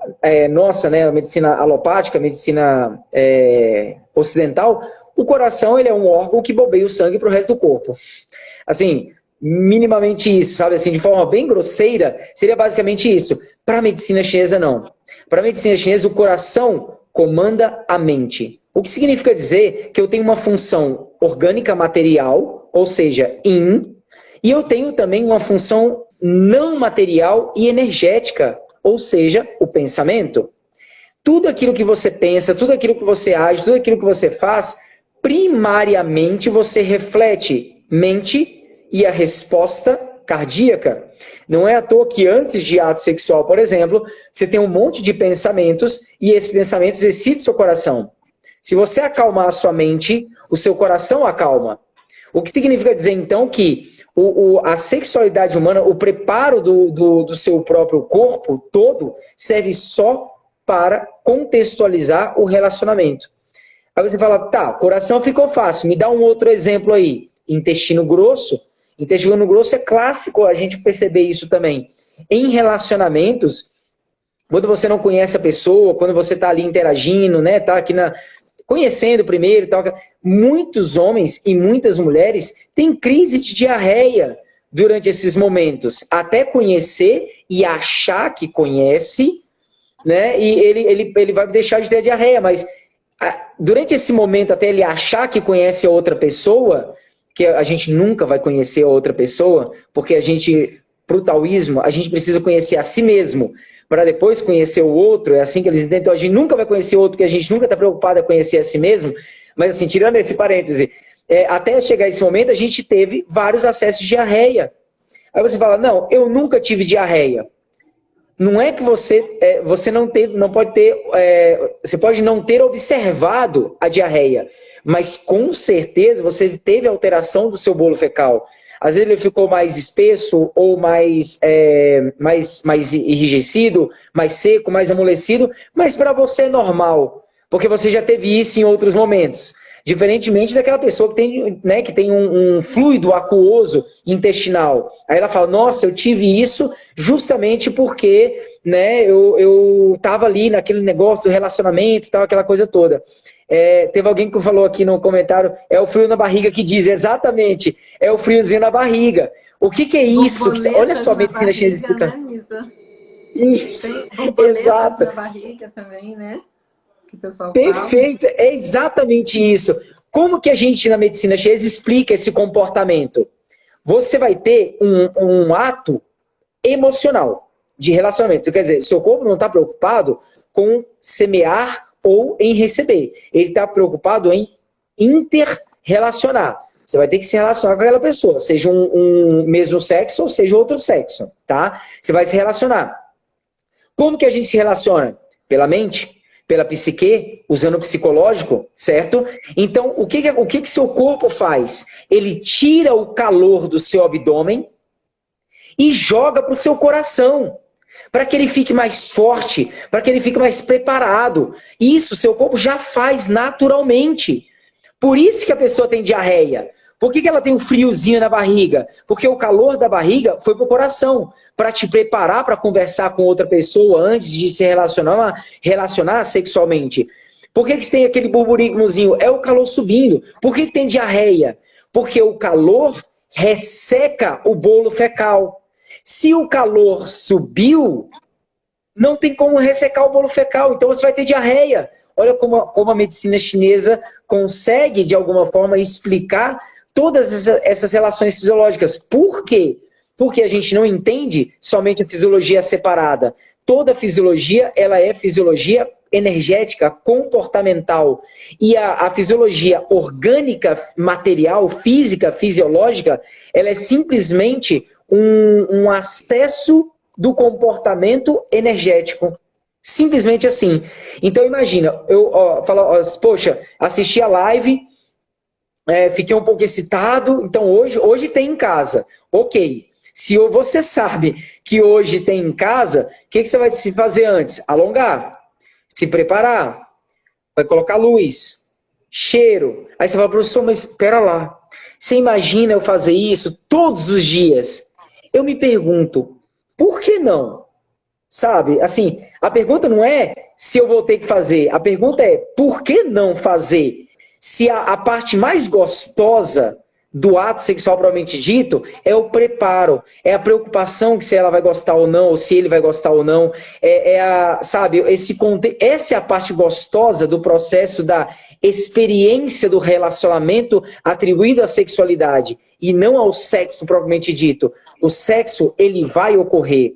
nossa, né, a medicina alopática, a medicina ocidental, o coração ele é um órgão que bombeia o sangue para o resto do corpo. Assim, minimamente isso, sabe? Assim, de forma bem grosseira, seria basicamente isso. Para a medicina chinesa, não. Para a medicina chinesa, o coração comanda a mente. O que significa dizer que eu tenho uma função orgânica material, ou seja, yin, e eu tenho também uma função não material e energética, ou seja, o pensamento. Tudo aquilo que você pensa, tudo aquilo que você age, tudo aquilo que você faz, primariamente você reflete mente e a resposta cardíaca. Não é à toa que antes de ato sexual, por exemplo, você tem um monte de pensamentos e esses pensamentos excitam seu coração. Se você acalmar a sua mente, o seu coração acalma. O que significa dizer, então, que a sexualidade humana, o preparo do seu próprio corpo todo, serve só para contextualizar o relacionamento. Aí você fala, tá, coração ficou fácil, me dá um outro exemplo aí. Intestino grosso. Intestino grosso é clássico a gente perceber isso também. Em relacionamentos, quando você não conhece a pessoa, quando você está ali interagindo, né, tá aqui conhecendo primeiro, tal, muitos homens e muitas mulheres têm crise de diarreia, durante esses momentos? Até conhecer e achar que conhece, né? E ele vai deixar de ter diarreia, mas durante esse momento, até ele achar que conhece a outra pessoa, que a gente nunca vai conhecer a outra pessoa, porque pro taoísmo, a gente precisa conhecer a si mesmo, para depois conhecer o outro, é assim que eles entendem. Então, a gente nunca vai conhecer o outro, porque a gente nunca está preocupado em conhecer a si mesmo, mas assim, tirando esse parêntese, até chegar esse momento, a gente teve vários acessos de diarreia. Aí você fala, não, eu nunca tive diarreia. Não é que você não teve, não pode ter, você pode não ter observado a diarreia, mas com certeza você teve alteração do seu bolo fecal. Às vezes ele ficou mais espesso ou mais enrijecido, mais seco, mais amolecido, mas para você é normal, porque você já teve isso em outros momentos. Diferentemente daquela pessoa que tem, né, que tem um fluido aquoso intestinal. Aí ela fala, nossa, eu tive isso justamente porque, né, eu tava ali naquele negócio do relacionamento, tal, aquela coisa toda. Teve alguém que falou aqui no comentário, é o frio na barriga que diz, exatamente, é o friozinho na barriga. O que é isso? Olha só a medicina chinesa explicando. Né, Misa? Isso, tem borboletas exato. na barriga também, né? Que o pessoal Perfeito, fala. é exatamente isso. Como que a gente na medicina chinesa explica esse comportamento? Você vai ter um ato emocional de relacionamento. Quer dizer, seu corpo não está preocupado com semear ou em receber. Ele está preocupado em interrelacionar. Você vai ter que se relacionar com aquela pessoa, seja um mesmo sexo ou seja outro sexo, tá? Você vai se relacionar. Como que a gente se relaciona? Pela mente, pela psique, usando o psicológico, certo? Então, o que seu corpo faz? Ele tira o calor do seu abdômen e joga para o seu coração, para que ele fique mais forte, para que ele fique mais preparado. Isso seu corpo já faz naturalmente. Por isso que a pessoa tem diarreia. Por que ela tem um friozinho na barriga? Porque o calor da barriga foi para o coração, para te preparar para conversar com outra pessoa antes de se relacionar sexualmente. Por que você tem aquele burburinhozinho? É o calor subindo. Por que tem diarreia? Porque o calor resseca o bolo fecal. Se o calor subiu, não tem como ressecar o bolo fecal, então você vai ter diarreia. Olha como a medicina chinesa consegue, de alguma forma, explicar todas essas relações fisiológicas. Por quê? Porque a gente não entende somente a fisiologia separada. Toda fisiologia, ela é fisiologia energética, comportamental. E a fisiologia orgânica, material, física, fisiológica, ela é simplesmente um acesso do comportamento energético. Simplesmente assim. Então imagina, eu falo, poxa, assisti a live, fiquei um pouco excitado, então hoje tem em casa. Ok. Se você sabe que hoje tem em casa, o que você vai se fazer antes? Alongar, se preparar, vai colocar luz, cheiro. Aí você fala, professor, mas espera lá. Você imagina eu fazer isso todos os dias? Eu me pergunto, por que não? Sabe, assim, a pergunta não é se eu vou ter que fazer, a pergunta é por que não fazer? Se a parte mais gostosa do ato sexual propriamente dito é o preparo, é a preocupação que se ela vai gostar ou não, ou se ele vai gostar ou não, sabe, essa é a parte gostosa do processo da experiência do relacionamento atribuído à sexualidade e não ao sexo propriamente dito. O sexo, ele vai ocorrer.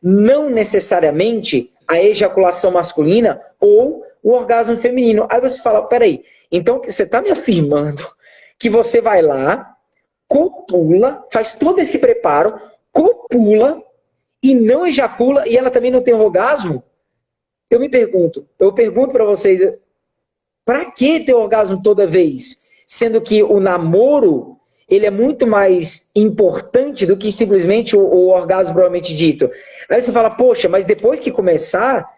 Não necessariamente a ejaculação masculina ou o orgasmo feminino. Aí você fala, peraí, então você está me afirmando que você vai lá, copula, faz todo esse preparo, copula e não ejacula e ela também não tem orgasmo? Eu pergunto para vocês, para que ter orgasmo toda vez? Sendo que o namoro, ele é muito mais importante do que simplesmente o orgasmo propriamente dito. Aí você fala, poxa, mas depois que começar,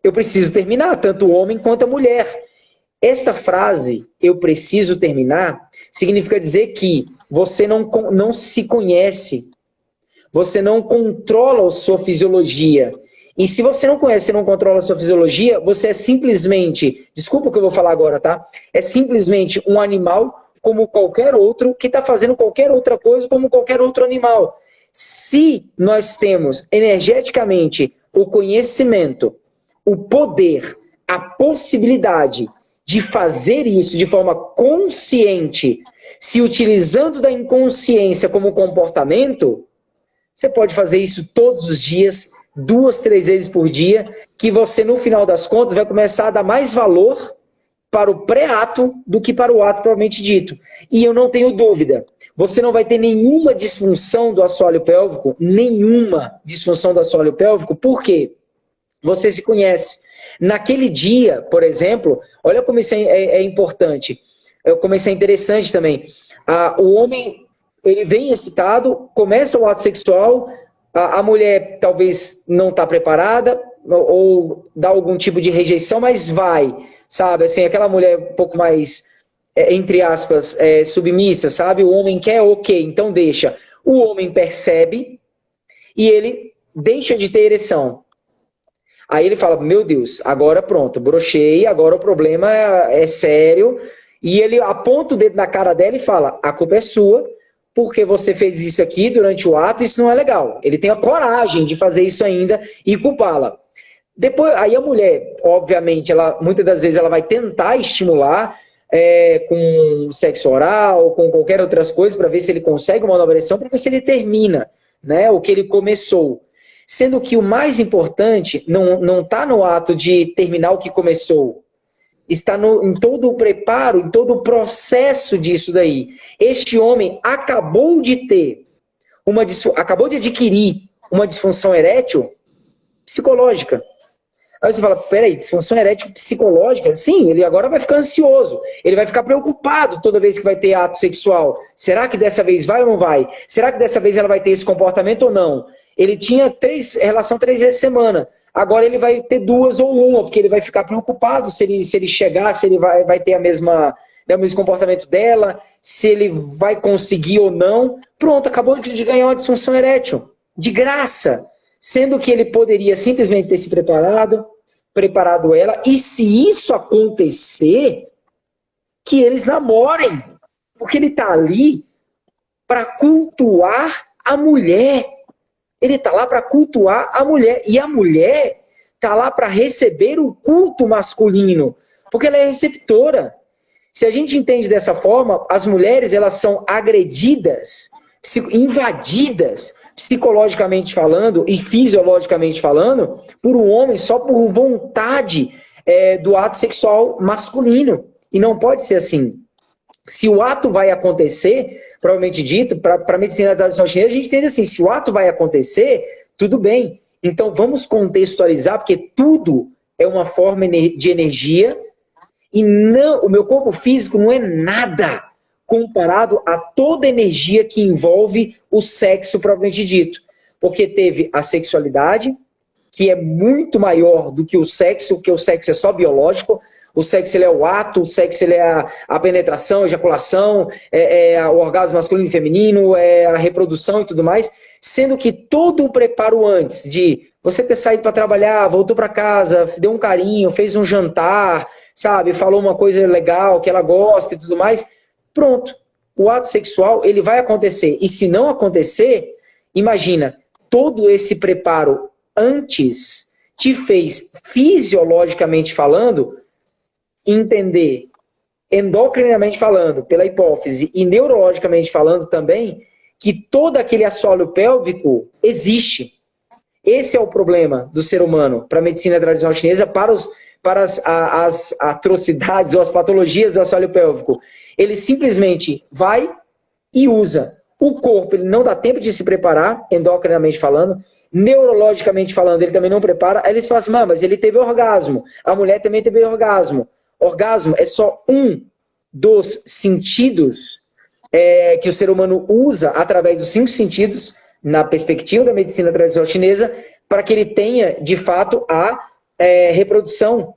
eu preciso terminar, tanto o homem quanto a mulher. Esta frase, eu preciso terminar, significa dizer que você não se conhece, você não controla a sua fisiologia. E se você não conhece e não controla a sua fisiologia, você é simplesmente, desculpa o que eu vou falar agora, tá? É simplesmente um animal como qualquer outro que está fazendo qualquer outra coisa, como qualquer outro animal. Se nós temos energeticamente o conhecimento, o poder, a possibilidade de fazer isso de forma consciente, se utilizando da inconsciência como comportamento, você pode fazer isso todos os dias, 2, 3 vezes por dia, que você, no final das contas, vai começar a dar mais valor para o pré-ato do que para o ato propriamente dito. E eu não tenho dúvida, você não vai ter nenhuma disfunção do assoalho pélvico, nenhuma disfunção do assoalho pélvico, por quê? Você se conhece. Naquele dia, por exemplo, olha como isso é importante, como isso é interessante também. O homem, ele vem excitado, começa o ato sexual, a mulher talvez não está preparada, ou dá algum tipo de rejeição, mas vai, sabe? Assim, aquela mulher um pouco mais, entre aspas, submissa, sabe? O homem quer, ok, então deixa. O homem percebe e ele deixa de ter ereção. Aí ele fala, meu Deus, agora pronto, brochei, agora o problema é sério. E ele aponta o dedo na cara dela e fala, a culpa é sua, porque você fez isso aqui durante o ato, isso não é legal. Ele tem a coragem de fazer isso ainda e culpá-la. Depois, aí a mulher, obviamente, muitas das vezes ela vai tentar estimular com sexo oral, com qualquer outras coisas, para ver se ele consegue uma nova ereção, para ver se ele termina, né, o que ele começou. Sendo que o mais importante não está no ato de terminar o que começou, está em todo o preparo, em todo o processo disso daí. Este homem acabou de adquirir uma disfunção erétil psicológica. Aí você fala, peraí, disfunção erétil psicológica? Sim, ele agora vai ficar ansioso, ele vai ficar preocupado toda vez que vai ter ato sexual. Será que dessa vez vai ou não vai? Será que dessa vez ela vai ter esse comportamento ou não? Ele tinha relação 3 vezes por semana, agora ele vai ter 2 ou 1, porque ele vai ficar preocupado se ele chegar, se ele vai ter o mesmo comportamento dela, se ele vai conseguir ou não. Pronto, acabou de ganhar uma disfunção erétil, de graça, sendo que ele poderia simplesmente ter se preparado ela, e se isso acontecer, que eles namorem, porque ele está ali para cultuar a mulher. Ele está lá para cultuar a mulher. E a mulher está lá para receber o culto masculino, porque ela é receptora. Se a gente entende dessa forma, as mulheres elas são agredidas, invadidas, psicologicamente falando e fisiologicamente falando, por um homem só por vontade do ato sexual masculino. E não pode ser assim. Se o ato vai acontecer, provavelmente dito, para a medicina tradicional chinesa, a gente entende assim, se o ato vai acontecer, tudo bem. Então vamos contextualizar, porque tudo é uma forma de energia, e não, o meu corpo físico não é nada comparado a toda energia que envolve o sexo propriamente dito. Porque teve a sexualidade, que é muito maior do que o sexo é só biológico. O sexo ele é o ato, o sexo ele é a penetração, a ejaculação, o orgasmo masculino e feminino, é a reprodução e tudo mais, sendo que todo o preparo antes de você ter saído para trabalhar, voltou para casa, deu um carinho, fez um jantar, sabe, falou uma coisa legal que ela gosta e tudo mais, pronto, o ato sexual ele vai acontecer. E se não acontecer, imagina, todo esse preparo antes te fez, fisiologicamente falando, entender, endocrinamente falando, pela hipófise, e neurologicamente falando também, que todo aquele assoalho pélvico existe. Esse é o problema do ser humano, para a medicina tradicional chinesa, para as atrocidades ou as patologias do assoalho pélvico. Ele simplesmente vai e usa. O corpo ele não dá tempo de se preparar, endocrinamente falando, neurologicamente falando, ele também não prepara. Aí eles falam assim, mas ele teve orgasmo, a mulher também teve orgasmo. Orgasmo é só um dos sentidos que o ser humano usa através dos 5 sentidos, na perspectiva da medicina tradicional chinesa, para que ele tenha, de fato, a reprodução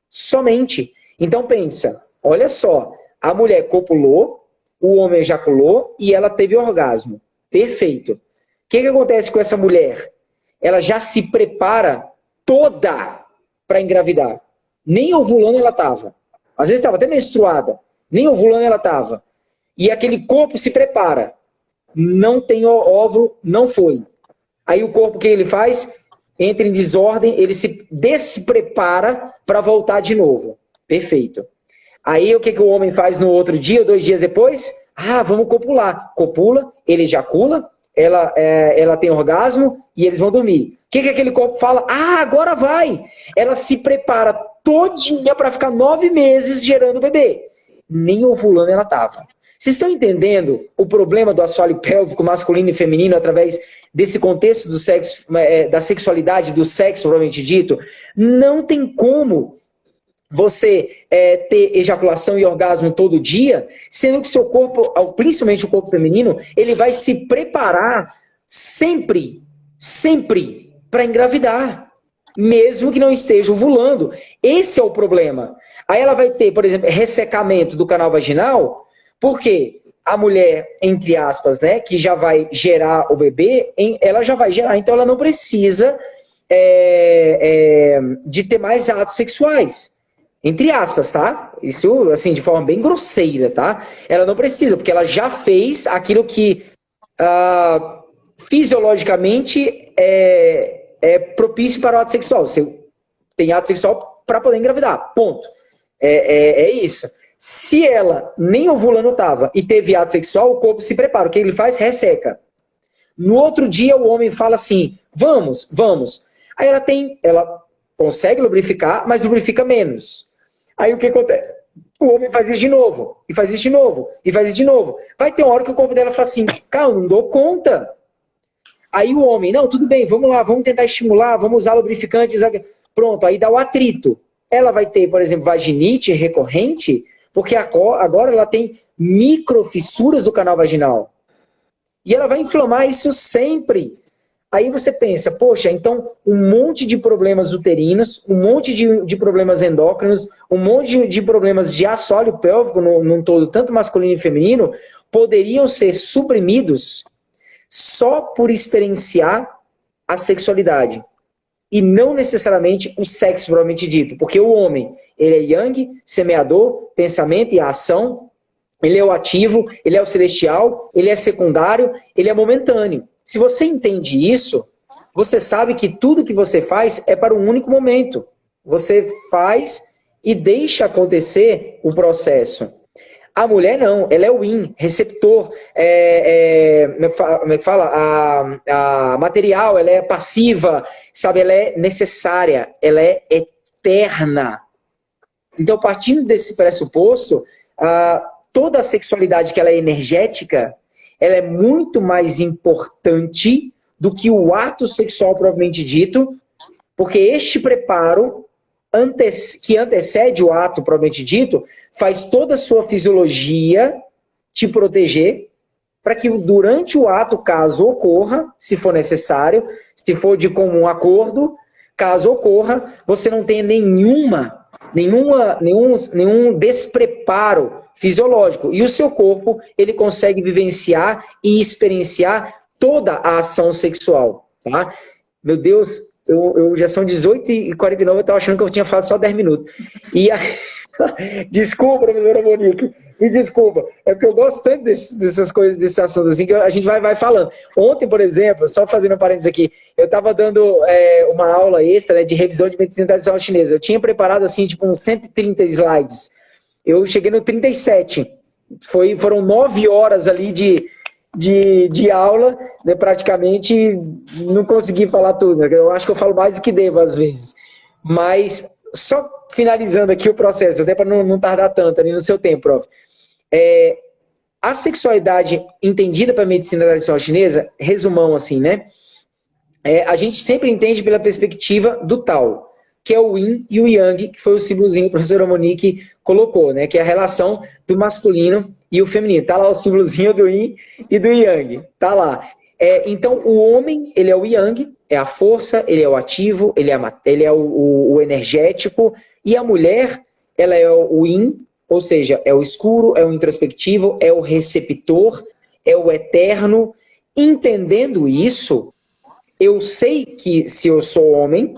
somente. Então pensa, olha só, a mulher copulou, o homem ejaculou e ela teve orgasmo. Perfeito. O que acontece com essa mulher? Ela já se prepara toda para engravidar. Nem ovulando ela estava. Às vezes estava até menstruada. Nem ovulando ela estava. e aquele corpo se prepara. Não tem óvulo, não foi. Aí o corpo, o que ele faz? Entra em desordem, ele se desprepara para voltar de novo. Perfeito. Aí o que o homem faz no outro dia, 2 dias depois? Ah, vamos copular. Copula, ele ejacula, ela tem orgasmo e eles vão dormir. O que aquele corpo fala? Ah, agora vai! Ela se prepara todinha para ficar 9 meses gerando bebê. Nem ovulando ela estava. Vocês estão entendendo o problema do assoalho pélvico masculino e feminino através desse contexto do sexo, da sexualidade, do sexo propriamente dito? Não tem como você ter ejaculação e orgasmo todo dia, sendo que seu corpo, principalmente o corpo feminino, ele vai se preparar sempre para engravidar, mesmo que não esteja ovulando. Esse é o problema. Aí ela vai ter, por exemplo, ressecamento do canal vaginal, porque a mulher, entre aspas, né, que já vai gerar o bebê, ela já vai gerar, então ela não precisa de ter mais atos sexuais. Entre aspas, tá? Isso, assim, de forma bem grosseira, tá? Ela não precisa, porque ela já fez aquilo que fisiologicamente é propício para o ato sexual. Você tem ato sexual para poder engravidar, ponto. É isso. Se ela nem ovulando estava e teve ato sexual, o corpo se prepara. O que ele faz? Resseca. No outro dia, o homem fala assim, vamos. Aí ela consegue lubrificar, mas lubrifica menos. Aí o que acontece? O homem faz isso de novo, e faz isso de novo, e faz isso de novo. Vai ter uma hora que o corpo dela fala assim, cara, eu não dou conta. Aí o homem, não, tudo bem, vamos lá, vamos tentar estimular, vamos usar lubrificantes. Pronto, aí dá o atrito. Ela vai ter, por exemplo, vaginite recorrente, porque agora ela tem microfissuras do canal vaginal. E ela vai inflamar isso sempre. Aí você pensa, poxa, então um monte de problemas uterinos, um monte de problemas endócrinos, um monte de problemas de assoalho pélvico num todo, tanto masculino e feminino, poderiam ser suprimidos só por experienciar a sexualidade. E não necessariamente o sexo propriamente dito. Porque o homem, ele é yang, semeador, pensamento e ação. Ele é o ativo, ele é o celestial, ele é secundário, ele é momentâneo. Se você entende isso, você sabe que tudo que você faz é para um único momento. Você faz e deixa acontecer o processo. A mulher não, ela é o yin, receptor, como é que fala? A material, ela é passiva, sabe? Ela é necessária, ela é eterna. Então, partindo desse pressuposto, toda a sexualidade que ela é energética, ela é muito mais importante do que o ato sexual propriamente dito, porque este preparo que antecede o ato propriamente dito, faz toda a sua fisiologia te proteger para que durante o ato, caso ocorra, se for necessário, se for de comum acordo, caso ocorra, você não tenha nenhum despreparo fisiológico. E o seu corpo, ele consegue vivenciar e experienciar toda a ação sexual, tá? Meu Deus, eu já são 18h49, eu estava achando que eu tinha falado só 10 minutos. E desculpa, professora Monique, me desculpa. É porque eu gosto tanto dessas coisas, desses assuntos, assim, que a gente vai falando. Ontem, por exemplo, só fazendo um parênteses aqui, eu estava dando uma aula extra, né, de revisão de medicina tradicional chinesa. Eu tinha preparado, assim, tipo, uns 130 slides. Eu cheguei no 37. Foram 9 horas ali de aula, né, praticamente não consegui falar tudo. Né? Eu acho que eu falo mais do que devo às vezes. Mas, só finalizando aqui o processo, até para não tardar tanto ali no seu tempo, prof. A sexualidade entendida para a medicina tradicional chinesa, resumão assim, né? A gente sempre entende pela perspectiva do Tao, que é o Yin e o Yang, que foi o símbolozinho que a professora Monique colocou, né? Que é a relação do masculino e o feminino. Tá lá o símbolozinho do Yin e do Yang. Tá lá. Então, o homem, ele é o Yang, é a força, ele é o ativo, ele é o energético. E a mulher, ela é o Yin, ou seja, é o escuro, é o introspectivo, é o receptor, é o eterno. Entendendo isso, eu sei que se eu sou homem,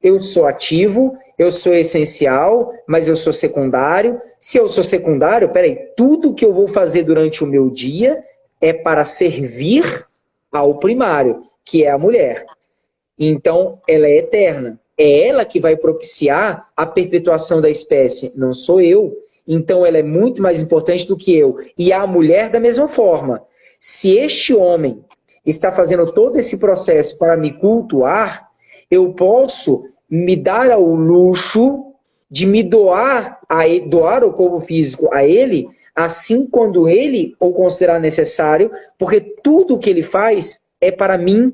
eu sou ativo, eu sou essencial, mas eu sou secundário. Se eu sou secundário, peraí, tudo que eu vou fazer durante o meu dia é para servir ao primário, que é a mulher. Então, ela é eterna. É ela que vai propiciar a perpetuação da espécie, não sou eu. Então, ela é muito mais importante do que eu. E a mulher, da mesma forma. Se este homem está fazendo todo esse processo para me cultuar, eu posso me dar ao luxo de me doar, doar o corpo físico a ele, assim quando ele o considerar necessário, porque tudo que ele faz é para mim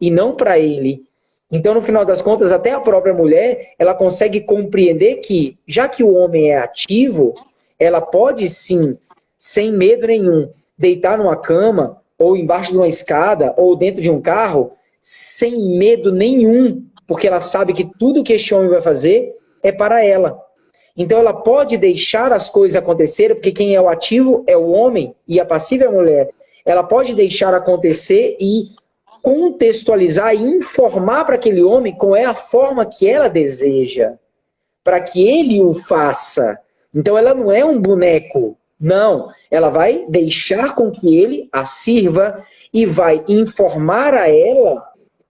e não para ele. Então, no final das contas, até a própria mulher, ela consegue compreender que, já que o homem é ativo, ela pode sim, sem medo nenhum, deitar numa cama, ou embaixo de uma escada, ou dentro de um carro, sem medo nenhum, porque ela sabe que tudo que este homem vai fazer é para ela. Então, ela pode deixar as coisas acontecerem, porque quem é o ativo é o homem, e a passiva é a mulher. Ela pode deixar acontecer e contextualizar e informar para aquele homem qual é a forma que ela deseja, para que ele o faça. Então ela não é um boneco, não. Ela vai deixar com que ele a sirva e vai informar a ela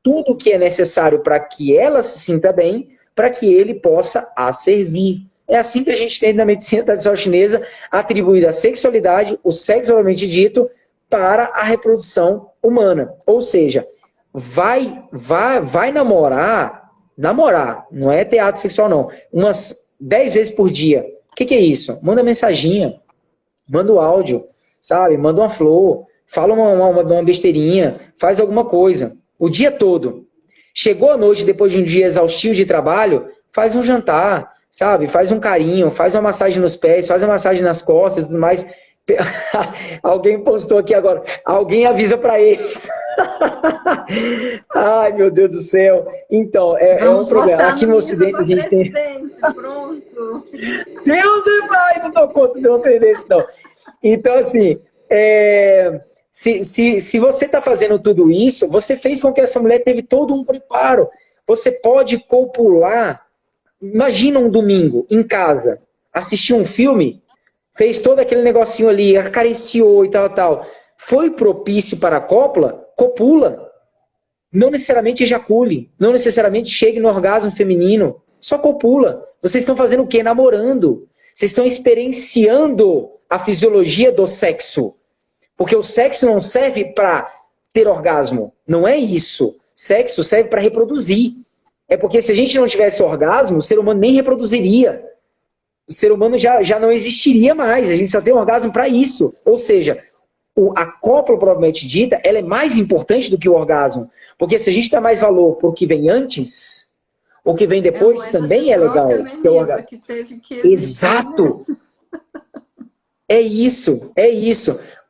tudo o que é necessário para que ela se sinta bem, para que ele possa a servir. É assim que a gente tem na medicina tradicional chinesa atribuída a sexualidade, o sexo propriamente dito, para a reprodução humana. Ou seja, vai namorar, não é teatro sexual não, umas 10 vezes por dia. O que é isso? Manda mensaginha, manda um áudio, sabe? Manda uma flor, fala uma besteirinha, faz alguma coisa, o dia todo. Chegou a noite, depois de um dia exaustivo de trabalho, faz um jantar, sabe? Faz um carinho, faz uma massagem nos pés, faz uma massagem nas costas e tudo mais. Alguém postou aqui agora. Alguém avisa para eles. Ai, meu Deus do céu. Então, é um problema. Aqui no Ocidente a gente tem. Pronto. Deus é pai, não dou conta de um trem desse, não. Então, assim, se você está fazendo tudo isso, você fez com que essa mulher teve todo um preparo. Você pode copular. Imagina um domingo em casa, assistir um filme. Fez todo aquele negocinho ali, acariciou e tal. Foi propício para a cópula? Copula. Não necessariamente ejacule. Não necessariamente chegue no orgasmo feminino. Só copula. Vocês estão fazendo o quê? Namorando. Vocês estão experienciando a fisiologia do sexo. Porque o sexo não serve para ter orgasmo. Não é isso. Sexo serve para reproduzir. É porque se a gente não tivesse orgasmo, o ser humano nem reproduziria. O ser humano já não existiria mais. A gente só tem um orgasmo para isso. Ou seja, a cópula propriamente dita, ela é mais importante do que o orgasmo. Porque se a gente dá mais valor para o que vem antes, o que vem depois também é legal. Que é o orgasmo. Que teve que exato. É isso.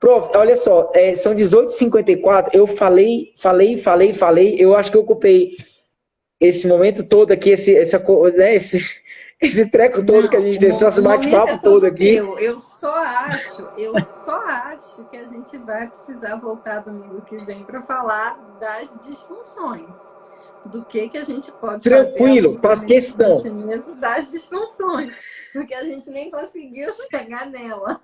Prof, olha só, são 18h54. Eu falei. Eu acho que eu ocupei esse momento todo aqui, esse treco todo que a gente tem, esse bate-papo todo aqui. Eu só acho que a gente vai precisar voltar domingo que vem para falar das disfunções. Do que a gente pode Tranquilo, faz questão. Chinesa, das disfunções, porque a gente nem conseguiu chegar nela.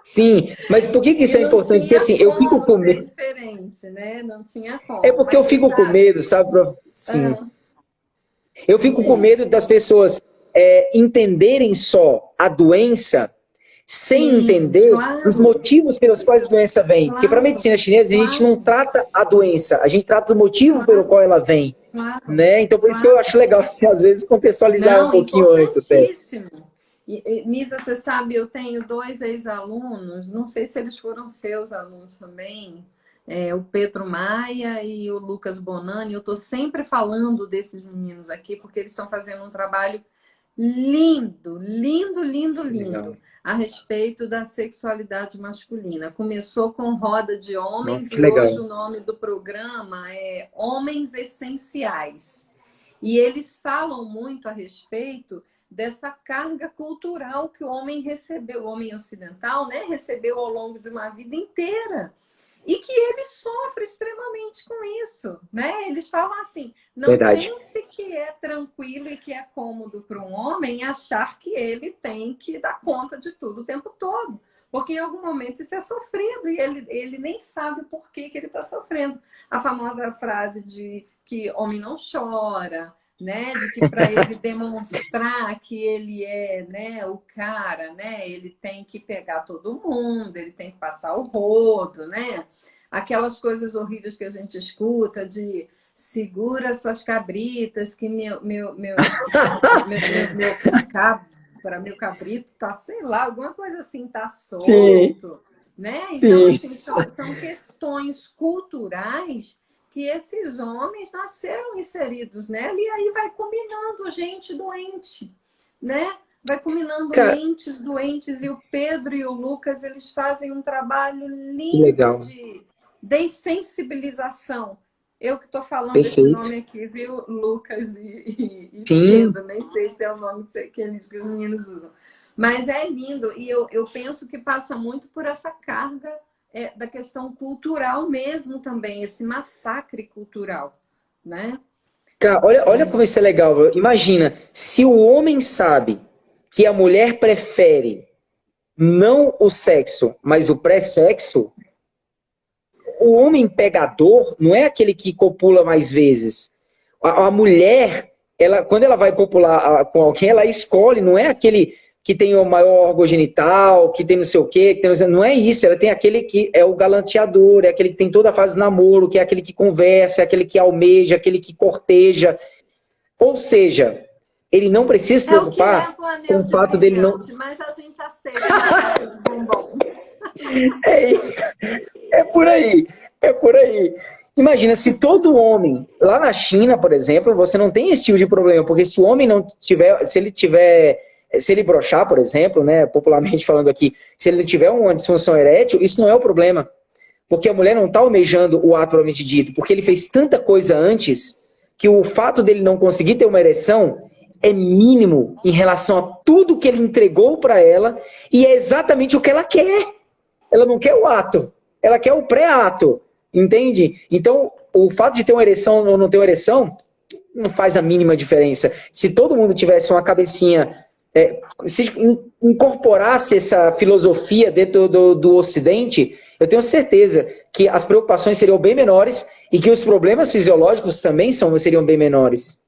Sim, mas por que isso é importante? Porque assim, eu fico com medo. Diferente, né? Não tinha como. É porque eu fico com medo, sabe? Sim. Eu fico com medo das pessoas entenderem só a doença sem entender os motivos pelos quais a doença vem. Porque para a medicina chinesa, a gente não trata a doença, a gente trata o motivo pelo qual ela vem. Né? Então, por isso que eu acho legal, assim, às vezes, contextualizar um pouquinho antes. Até. Misa, você sabe, eu tenho 2 ex-alunos, não sei se eles foram seus alunos também, o Pedro Maia e o Lucas Bonani. Eu estou sempre falando desses meninos aqui, porque eles estão fazendo um trabalho lindo a respeito da sexualidade masculina. Começou com Roda de Homens. Nossa, e hoje o nome do programa é Homens Essenciais. E eles falam muito a respeito dessa carga cultural que o homem recebeu, o homem ocidental, né, recebeu ao longo de uma vida inteira. e que ele sofre extremamente com isso, né? Eles falam assim, não Verdade. pense que é tranquilo e que é cômodo para um homem achar que ele tem que dar conta de tudo o tempo todo. Porque em algum momento isso é sofrido e ele nem sabe por que ele está sofrendo. A famosa frase de que homem não chora, né? De que para ele demonstrar que ele é, né, o cara, né? Ele tem que pegar todo mundo, ele tem que passar o rodo, né? Aquelas coisas horríveis que a gente escuta de segura suas cabritas, que meu cabrito tá, sei lá, alguma coisa assim, tá solto, Sim, né? Então, sim. assim, são questões culturais que esses homens nasceram inseridos nela e aí vai combinando gente doente, né? Vai combinando Cara, mentes doentes e o Pedro e o Lucas, eles fazem um trabalho que lindo legal. de dessensibilização. Eu que estou falando esse Perfeito. nome aqui, viu? Lucas e Sim. Pedro, nem sei se é o nome que os meninos usam. Mas é lindo e eu penso que passa muito por essa carga da questão cultural mesmo também, esse massacre cultural, né? Cara, olha como isso é legal. Imagina, se o homem sabe que a mulher prefere não o sexo, mas o pré-sexo, o homem pegador não é aquele que copula mais vezes. A mulher, quando ela vai copular com alguém, ela escolhe, não é aquele que tem o maior órgão genital, que tem não sei o quê, que tem não é isso, ela tem aquele que é o galanteador, é aquele que tem toda a fase do namoro, que é aquele que conversa, é aquele que almeja, aquele que corteja. Ou seja, ele não precisa se É o que preocupar leva o com anel o de fato dele não... brilhante, mas a gente aceita uma caixa de bombom. É isso. É por aí, é por aí. Imagina, se todo homem, lá na China, por exemplo, você não tem esse tipo de problema, porque se o homem não tiver, se ele brochar, por exemplo, né, popularmente falando aqui, se ele tiver uma disfunção erétil, isso não é o problema, porque a mulher não está almejando o ato propriamente dito, porque ele fez tanta coisa antes, que o fato dele não conseguir ter uma ereção é mínimo em relação a tudo que ele entregou para ela, e é exatamente o que ela quer. Ela não quer o ato, ela quer o pré-ato, entende? Então, o fato de ter uma ereção ou não ter uma ereção não faz a mínima diferença. Se todo mundo tivesse uma cabecinha, se incorporasse essa filosofia dentro do Ocidente, eu tenho certeza que as preocupações seriam bem menores e que os problemas fisiológicos também seriam bem menores.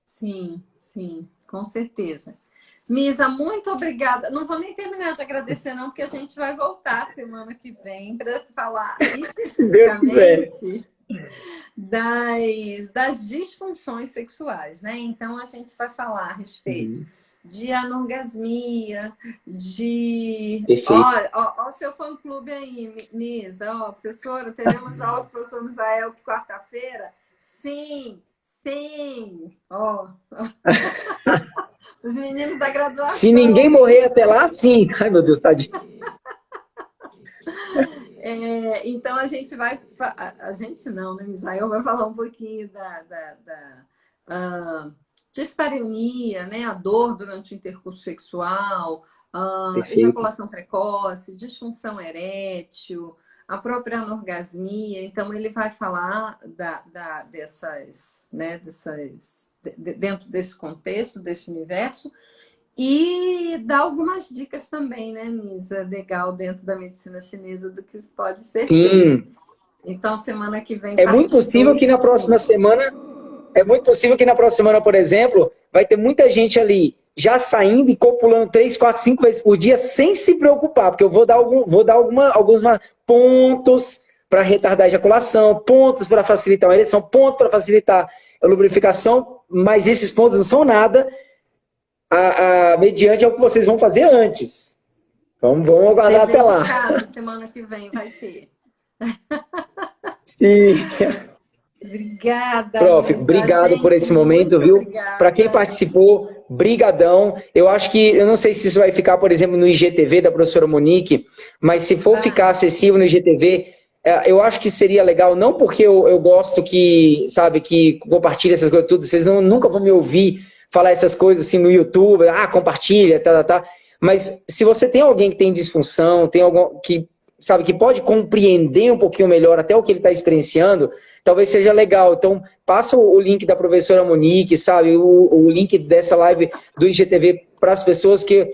Sim, sim, com certeza. Misa, muito obrigada. Não vou nem terminar de agradecer, não, porque a gente vai voltar semana que vem para falar Se Deus quiser. especificamente das disfunções sexuais, né? Então, a gente vai falar a respeito de anorgasmia, de... Perfeito. Ó, seu fã-clube aí, Misa. Ó, professora, teremos aula com o professor Misael quarta-feira? Sim, sim. Ó. Os meninos da graduação. Se ninguém morrer até lá, sim. Ai, meu Deus, tadinho. Então a gente vai... A gente não, né, Misael? Vai falar um pouquinho da dispareunia, né? A dor durante o intercurso sexual, ejaculação precoce, disfunção erétil, a própria anorgasmia. Então ele vai falar dessas, né, dentro desse contexto, desse universo, e dar algumas dicas também, né, Misa? Legal dentro da medicina chinesa do que pode ser feito. Então, semana que vem, É muito possível que na próxima semana, por exemplo, vai ter muita gente ali já saindo e copulando 3, 4, 5 vezes por dia sem se preocupar, porque eu vou dar alguns pontos para retardar a ejaculação, pontos para facilitar a ereção, pontos para facilitar a lubrificação, mas esses pontos não são nada mediante ao que vocês vão fazer antes. Vamos aguardar até lá. Casa, semana que vem vai ter. Sim. Obrigada, Prof, Lisa. obrigado gente, por esse momento, viu? Para quem participou, brigadão. Eu acho que, eu não sei se isso vai ficar, por exemplo, no IGTV da professora Monique, mas se for ficar acessível no IGTV, eu acho que seria legal, não porque eu gosto que compartilhe essas coisas tudo, vocês nunca vão me ouvir falar essas coisas assim no YouTube, compartilha, tá. Mas se você tem alguém que tem disfunção, tem algum que sabe, que pode compreender um pouquinho melhor até o que ele está experienciando, talvez seja legal. Então, passa o link da professora Monique, sabe, o link dessa live do IGTV para as pessoas, que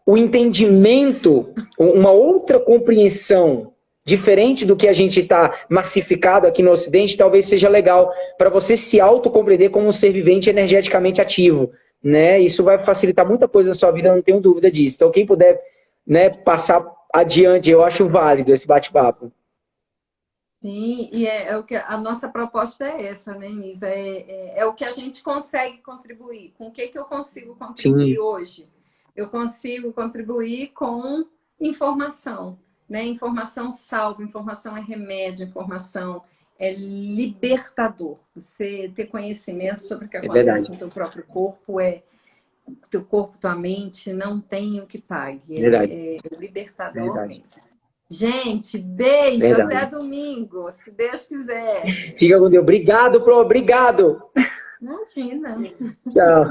o entendimento, uma outra compreensão diferente do que a gente está massificado aqui no Ocidente, talvez seja legal para você se autocompreender como um ser vivente energeticamente ativo, né? Isso vai facilitar muita coisa na sua vida, não tenho dúvida disso. Então, quem puder, né, passar adiante, eu acho válido esse bate-papo. Sim, e é o que a nossa proposta é essa, né, Nisa? É o que a gente consegue contribuir. Com o que eu consigo contribuir Sim. hoje? Eu consigo contribuir com informação, né? Informação salva, informação é remédio, informação é libertador. Você ter conhecimento sobre o que É acontece verdade, no teu próprio corpo teu corpo, tua mente, não tem o que pague. verdade, É libertador verdade, mesmo. Gente, beijo, até verdade. domingo, se Deus quiser. Fica com Deus. Obrigado, Pro, obrigado. Imagina. Tchau.